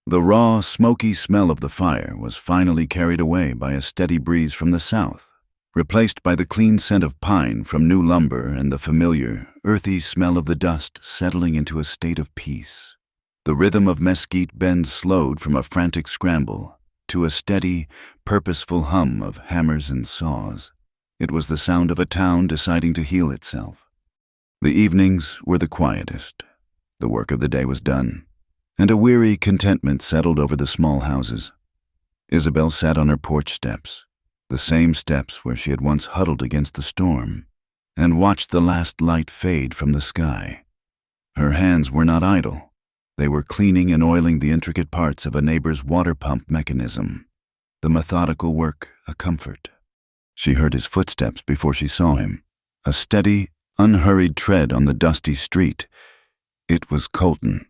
The raw, smoky smell of the fire was finally carried away by a steady breeze from the south, replaced by the clean scent of pine from new lumber and the familiar, earthy smell of the dust settling into a state of peace. The rhythm of Mesquite Bend slowed from a frantic scramble to a steady, purposeful hum of hammers and saws. It was the sound of a town deciding to heal itself. The evenings were the quietest. The work of the day was done, and a weary contentment settled over the small houses. Isabel sat on her porch steps, the same steps where she had once huddled against the storm, and watched the last light fade from the sky. Her hands were not idle. They were cleaning and oiling the intricate parts of a neighbor's water pump mechanism, the methodical work a comfort. She heard his footsteps before she saw him, a steady, unhurried tread on the dusty street. It was Colton.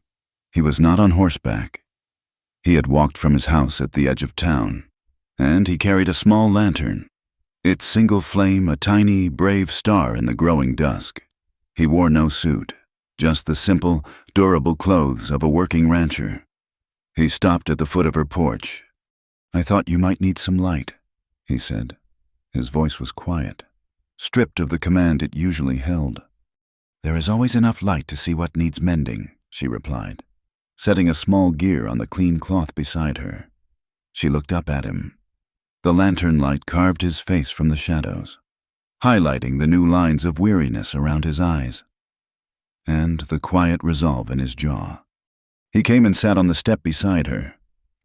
He was not on horseback. He had walked from his house at the edge of town, and he carried a small lantern, its single flame a tiny, brave star in the growing dusk. He wore no suit, just the simple, durable clothes of a working rancher. He stopped at the foot of her porch. "I thought you might need some light," he said. His voice was quiet, stripped of the command it usually held. "There is always enough light to see what needs mending," she replied, setting a small gear on the clean cloth beside her. She looked up at him. The lantern light carved his face from the shadows, highlighting the new lines of weariness around his eyes, and the quiet resolve in his jaw. He came and sat on the step beside her,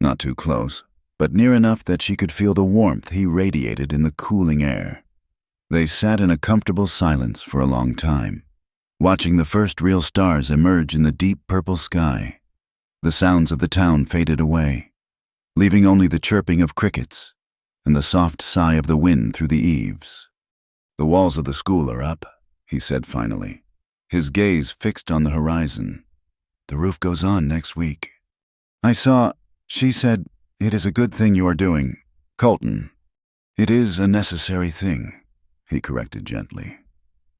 not too close, but near enough that she could feel the warmth he radiated in the cooling air. They sat in a comfortable silence for a long time, watching the first real stars emerge in the deep purple sky. The sounds of the town faded away, leaving only the chirping of crickets and the soft sigh of the wind through the eaves. "The walls of the school are up," he said finally, his gaze fixed on the horizon. "The roof goes on next week." She said, "It is a good thing you are doing, Colton." "It is a necessary thing," he corrected gently.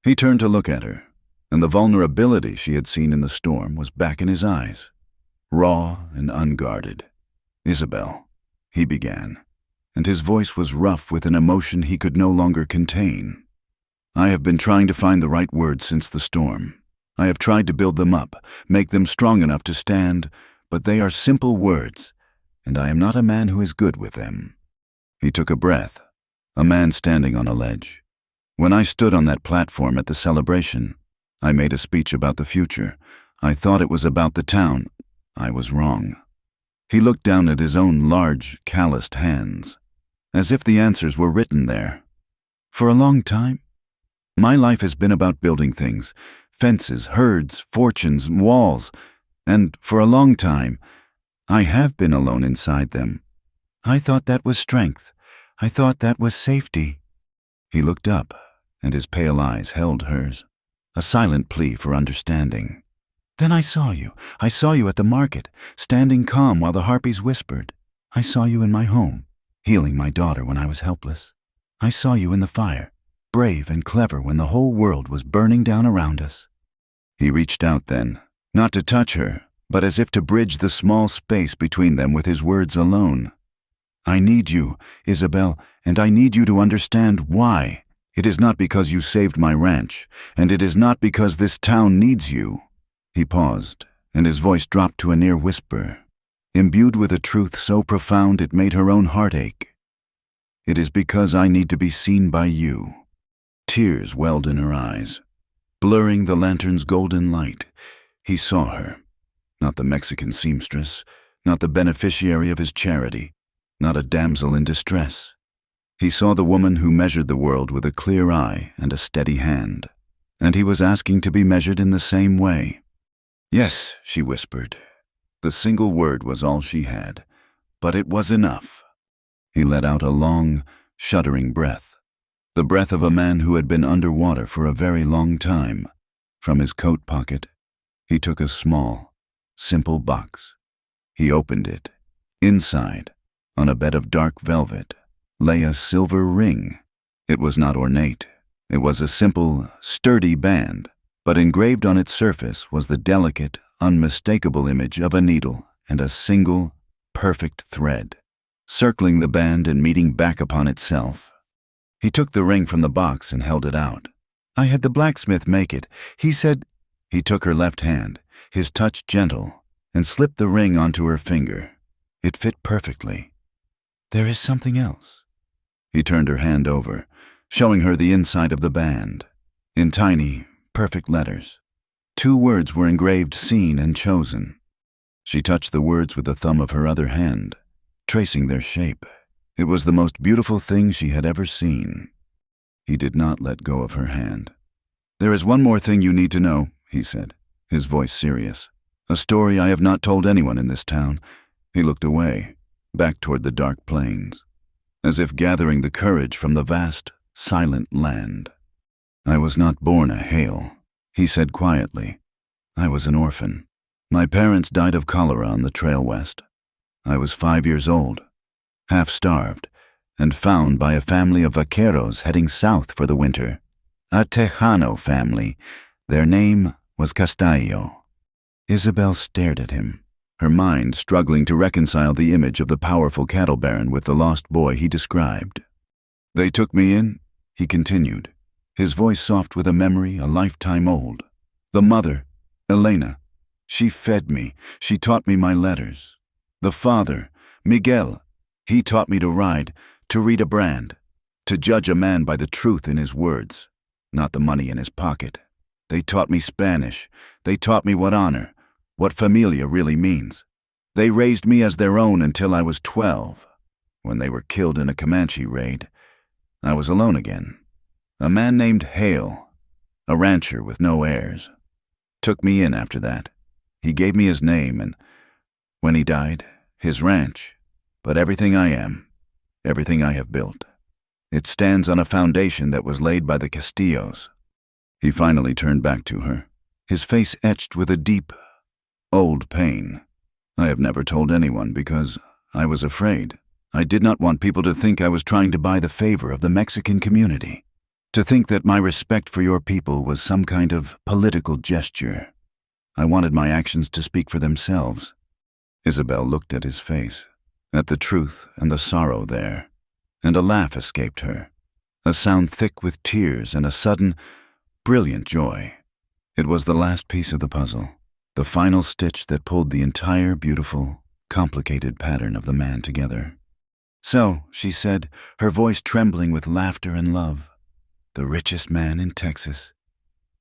He turned to look at her, and the vulnerability she had seen in the storm was back in his eyes, raw and unguarded. "Isabel," he began, and his voice was rough with an emotion he could no longer contain. "I have been trying to find the right words since the storm. I have tried to build them up, make them strong enough to stand, but they are simple words, and I am not a man who is good with them." He took a breath, a man standing on a ledge. "When I stood on that platform at the celebration, I made a speech about the future. I thought it was about the town. I was wrong." He looked down at his own large, calloused hands, as if the answers were written there. "For a long time, my life has been about building things, fences, herds, fortunes, walls, and for a long time, I have been alone inside them. I thought that was strength. I thought that was safety." He looked up, and his pale eyes held hers, a silent plea for understanding. "Then I saw you. I saw you at the market, standing calm while the harpies whispered. I saw you in my home, healing my daughter when I was helpless. I saw you in the fire, brave and clever when the whole world was burning down around us. He reached out then, not to touch her, but as if to bridge the small space between them with his words alone. I need you, Isabel, and I need you to understand why. It is not because you saved my ranch, and it is not because this town needs you. He paused, and his voice dropped to a near whisper, imbued with a truth so profound it made her own heart ache. It is because I need to be seen by you. Tears welled in her eyes. Blurring the lantern's golden light, he saw her. Not the Mexican seamstress, not the beneficiary of his charity, not a damsel in distress. He saw the woman who measured the world with a clear eye and a steady hand, and he was asking to be measured in the same way. Yes, she whispered. The single word was all she had, but it was enough. He let out a long, shuddering breath, the breath of a man who had been underwater for a very long time. From his coat pocket, he took a small, simple box. He opened it. Inside, on a bed of dark velvet, lay a silver ring. It was not ornate. It was a simple, sturdy band, but engraved on its surface was the delicate, unmistakable image of a needle and a single, perfect thread, circling the band and meeting back upon itself. He took the ring from the box and held it out. I had the blacksmith make it. He said. He took her left hand, his touch gentle, and slipped the ring onto her finger. It fit perfectly. There is something else. He turned her hand over, showing her the inside of the band. In tiny, perfect letters, 2 words were engraved, seen and chosen. She touched the words with the thumb of her other hand, tracing their shape. It was the most beautiful thing she had ever seen. He did not let go of her hand. There is one more thing you need to know, he said, his voice serious. A story I have not told anyone in this town. He looked away, back toward the dark plains, as if gathering the courage from the vast, silent land. I was not born a Hale, he said quietly. I was an orphan. My parents died of cholera on the trail west. I was 5 years old, half-starved, and found by a family of vaqueros heading south for the winter. A Tejano family. Their name was Castillo. Isabel stared at him, her mind struggling to reconcile the image of the powerful cattle baron with the lost boy he described. They took me in, he continued, his voice soft with a memory a lifetime old. The mother, Elena, she fed me, she taught me my letters. The father, Miguel, he taught me to ride, to read a brand, to judge a man by the truth in his words, not the money in his pocket. They taught me Spanish, they taught me what honor, what familia really means. They raised me as their own until I was 12. When they were killed in a Comanche raid, I was alone again. A man named Hale, a rancher with no heirs, took me in after that. He gave me his name and, when he died, his ranch, but everything I am, everything I have built, it stands on a foundation that was laid by the Castillos. He finally turned back to her, his face etched with a deep, old pain. I have never told anyone because I was afraid. I did not want people to think I was trying to buy the favor of the Mexican community, to think that my respect for your people was some kind of political gesture. I wanted my actions to speak for themselves. Isabel looked at his face, at the truth and the sorrow there, and a laugh escaped her, a sound thick with tears and a sudden, brilliant joy. It was the last piece of the puzzle, the final stitch that pulled the entire beautiful, complicated pattern of the man together. So, she said, her voice trembling with laughter and love, the richest man in Texas.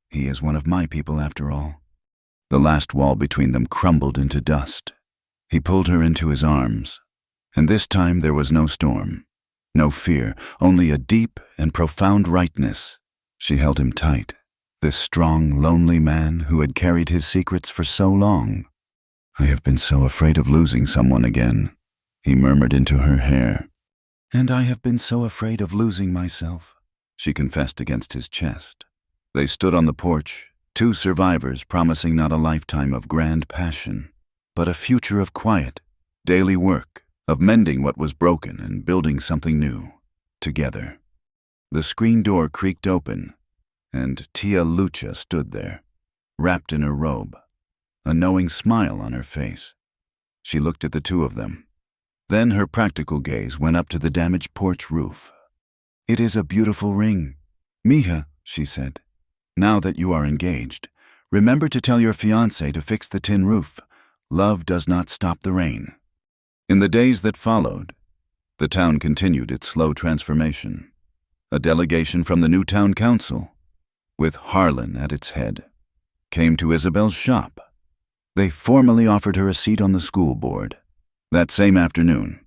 He is one of my people after all. The last wall between them crumbled into dust. He pulled her into his arms, and this time there was no storm, no fear, only a deep and profound rightness. She held him tight, this strong, lonely man who had carried his secrets for so long. I have been so afraid of losing someone again, he murmured into her hair. And I have been so afraid of losing myself, she confessed against his chest. They stood on the porch, 2 survivors promising not a lifetime of grand passion, but a future of quiet, daily work, of mending what was broken and building something new, together. The screen door creaked open, and Tia Lucha stood there, wrapped in her robe, a knowing smile on her face. She looked at the two of them. Then her practical gaze went up to the damaged porch roof. "It is a beautiful ring. Mija," she said, "now that you are engaged, remember to tell your fiancé to fix the tin roof. Love does not stop the rain." In the days that followed, the town continued its slow transformation. A delegation from the new town council, with Harlan at its head, came to Isabel's shop. They formally offered her a seat on the school board. That same afternoon,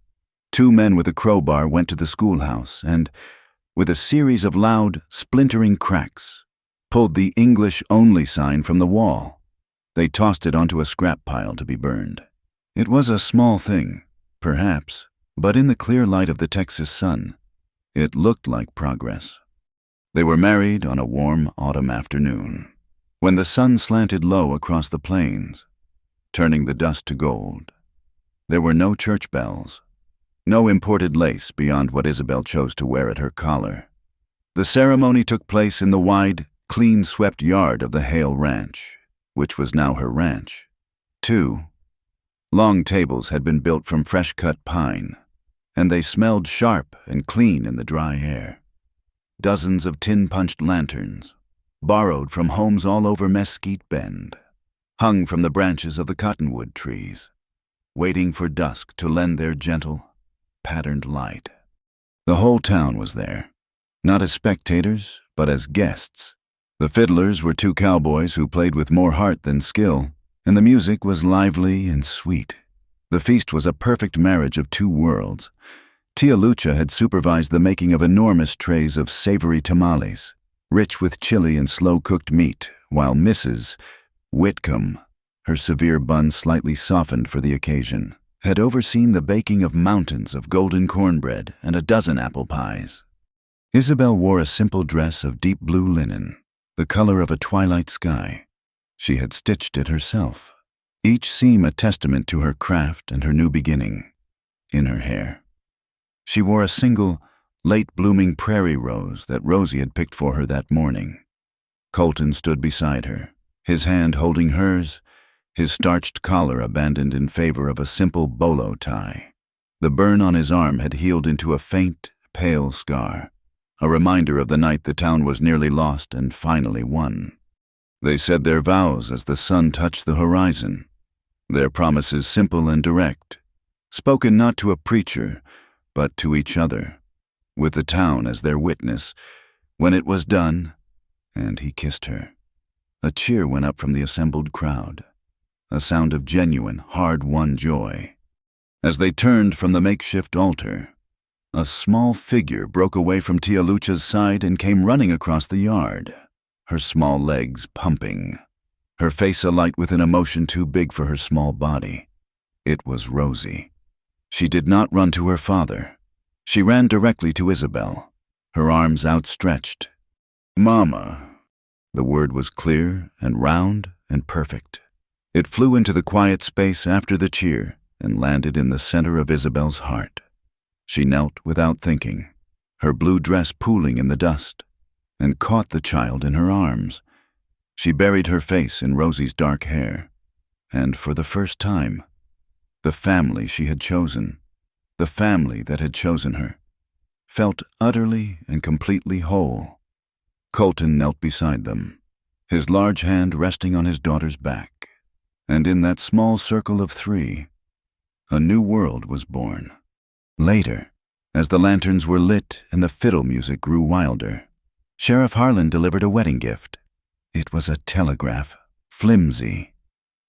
two men with a crowbar went to the schoolhouse and, with a series of loud, splintering cracks, pulled the English-only sign from the wall. They tossed it onto a scrap pile to be burned. It was a small thing, perhaps, but in the clear light of the Texas sun, it looked like progress. They were married on a warm autumn afternoon, when the sun slanted low across the plains, turning the dust to gold. There were no church bells, no imported lace beyond what Isabel chose to wear at her collar. The ceremony took place in the wide, clean-swept yard of the Hale Ranch, which was now her ranch. 2 long tables had been built from fresh-cut pine, and they smelled sharp and clean in the dry air. Dozens of tin-punched lanterns, borrowed from homes all over Mesquite Bend, hung from the branches of the cottonwood trees, waiting for dusk to lend their gentle, patterned light. The whole town was there, not as spectators, but as guests. The fiddlers were two cowboys who played with more heart than skill, and the music was lively and sweet. The feast was a perfect marriage of two worlds. Tia Lucha had supervised the making of enormous trays of savory tamales, rich with chili and slow-cooked meat, while Mrs. Whitcomb, her severe bun slightly softened for the occasion, had overseen the baking of mountains of golden cornbread and a dozen apple pies. Isabel wore a simple dress of deep blue linen, the color of a twilight sky. She had stitched it herself, each seam a testament to her craft and her new beginning. In her hair, she wore a single, late-blooming prairie rose that Rosie had picked for her that morning. Colton stood beside her, his hand holding hers, his starched collar abandoned in favor of a simple bolo tie. The burn on his arm had healed into a faint, pale scar, a reminder of the night the town was nearly lost and finally won. They said their vows as the sun touched the horizon, their promises simple and direct, spoken not to a preacher, but to each other, with the town as their witness. When it was done, and he kissed her, a cheer went up from the assembled crowd, a sound of genuine, hard-won joy. As they turned from the makeshift altar, a small figure broke away from Tia Lucha's side and came running across the yard, her small legs pumping, her face alight with an emotion too big for her small body. It was Rosie. She did not run to her father. She ran directly to Isabel, her arms outstretched. "Mama." The word was clear and round and perfect. It flew into the quiet space after the cheer and landed in the center of Isabel's heart. She knelt without thinking, her blue dress pooling in the dust, and caught the child in her arms. She buried her face in Rosie's dark hair, and for the first time, the family she had chosen, the family that had chosen her, felt utterly and completely whole. Colton knelt beside them, his large hand resting on his daughter's back, and in that small circle of three, a new world was born. Later, as the lanterns were lit and the fiddle music grew wilder, Sheriff Harlan delivered a wedding gift. It was a telegraph, flimsy.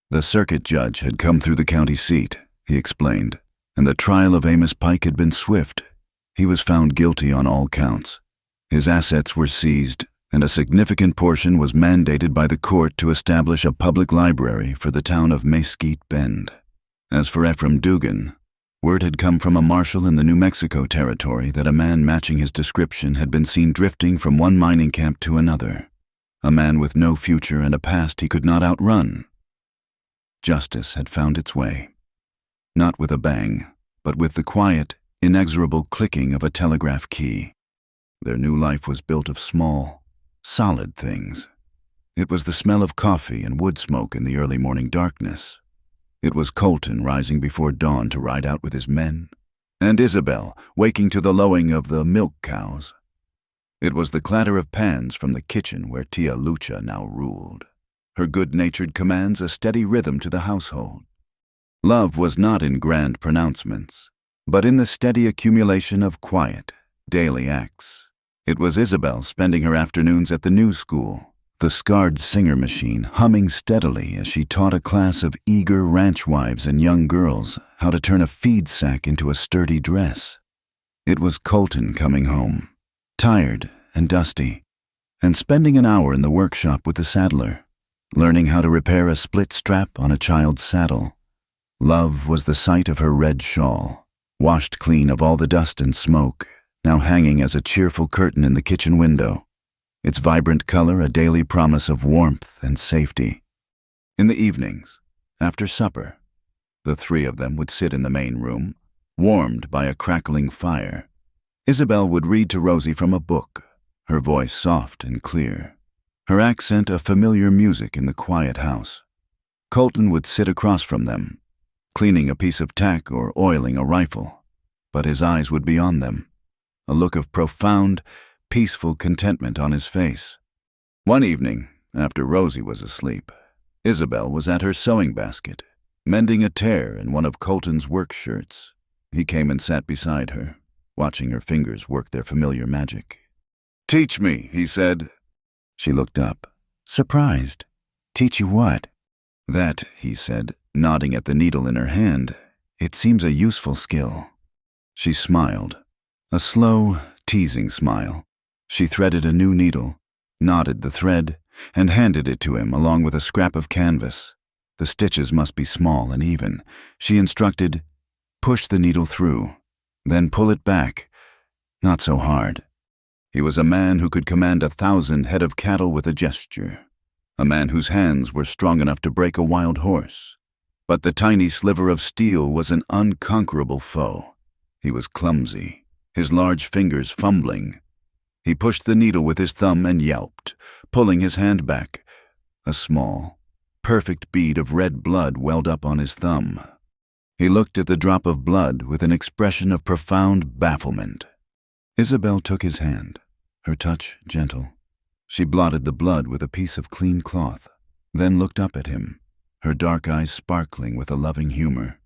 The circuit judge had come through the county seat, he explained, and the trial of Amos Pike had been swift. He was found guilty on all counts. His assets were seized, and a significant portion was mandated by the court to establish a public library for the town of Mesquite Bend. As for Ephraim Dugan, word had come from a marshal in the New Mexico territory that a man matching his description had been seen drifting from one mining camp to another, a man with no future and a past he could not outrun. Justice had found its way, not with a bang, but with the quiet, inexorable clicking of a telegraph key. Their new life was built of small, solid things. It was the smell of coffee and wood smoke in the early morning darkness. It was Colton rising before dawn to ride out with his men, and Isabel waking to the lowing of the milk cows. It was the clatter of pans from the kitchen where Tia Lucha now ruled, her good-natured commands a steady rhythm to the household. Love was not in grand pronouncements, but in the steady accumulation of quiet, daily acts. It was Isabel spending her afternoons at the new school, the scarred singer machine humming steadily as she taught a class of eager ranch wives and young girls how to turn a feed sack into a sturdy dress. It was Colton coming home, tired and dusty, and spending an hour in the workshop with the saddler, learning how to repair a split strap on a child's saddle. Love was the sight of her red shawl, washed clean of all the dust and smoke, now hanging as a cheerful curtain in the kitchen window, its vibrant color a daily promise of warmth and safety. In the evenings, after supper, the three of them would sit in the main room, warmed by a crackling fire. Isabel would read to Rosie from a book, her voice soft and clear, her accent a familiar music in the quiet house. Colton would sit across from them, cleaning a piece of tack or oiling a rifle, but his eyes would be on them, a look of profound, peaceful contentment on his face. One evening, after Rosie was asleep, Isabel was at her sewing basket, mending a tear in one of Colton's work shirts. He came and sat beside her, watching her fingers work their familiar magic. "Teach me," he said. She looked up, surprised. "Teach you what?" "That," he said, nodding at the needle in her hand. "It seems a useful skill." She smiled, a slow, teasing smile. She threaded a new needle, knotted the thread, and handed it to him along with a scrap of canvas. The stitches must be small and even. She instructed, "Push the needle through, then pull it back. Not so hard." He was a man who could command 1,000 head of cattle with a gesture, a man whose hands were strong enough to break a wild horse. But the tiny sliver of steel was an unconquerable foe. He was clumsy, his large fingers fumbling. He pushed the needle with his thumb and yelped, pulling his hand back. A small, perfect bead of red blood welled up on his thumb. He looked at the drop of blood with an expression of profound bafflement. Isabel took his hand, her touch gentle. She blotted the blood with a piece of clean cloth, then looked up at him, her dark eyes sparkling with a loving humor.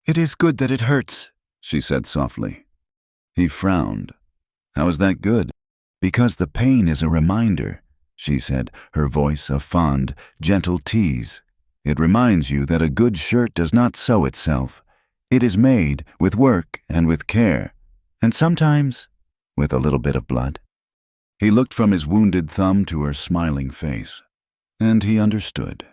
"It is good that it hurts," she said softly. He frowned. "How is that good?" "Because the pain is a reminder," she said, her voice a fond, gentle tease. "It reminds you that a good shirt does not sew itself. It is made with work and with care, and sometimes with a little bit of blood." He looked from his wounded thumb to her smiling face, and he understood.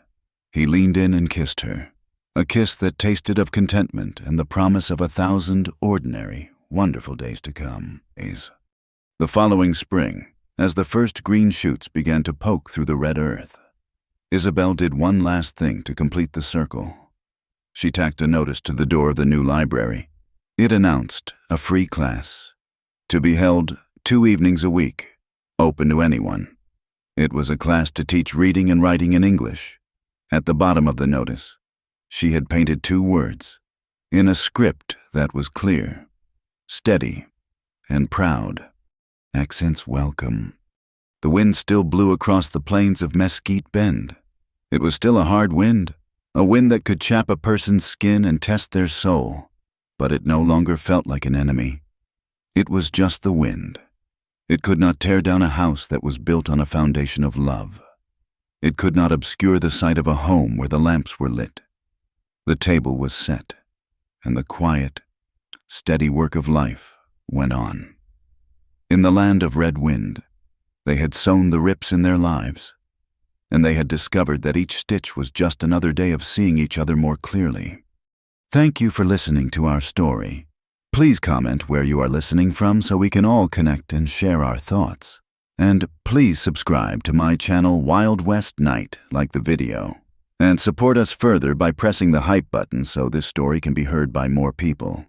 He leaned in and kissed her, a kiss that tasted of contentment and the promise of 1,000 ordinary, wonderful days to come. The following spring, as the first green shoots began to poke through the red earth, Isabel did one last thing to complete the circle. She tacked a notice to the door of the new library. It announced a free class, to be held 2 evenings a week, open to anyone. It was a class to teach reading and writing in English. At the bottom of the notice, she had painted 2 words, in a script that was clear, steady, and proud. Accents welcome. The wind still blew across the plains of Mesquite Bend. It was still a hard wind, a wind that could chap a person's skin and test their soul, but it no longer felt like an enemy. It was just the wind. It could not tear down a house that was built on a foundation of love. It could not obscure the sight of a home where the lamps were lit. The table was set, and the quiet, steady work of life went on. In the land of red wind, they had sewn the rips in their lives, and they had discovered that each stitch was just another day of seeing each other more clearly. Thank you for listening to our story. Please comment where you are listening from so we can all connect and share our thoughts. And please subscribe to my channel Wild West Night, like the video, and support us further by pressing the hype button so this story can be heard by more people.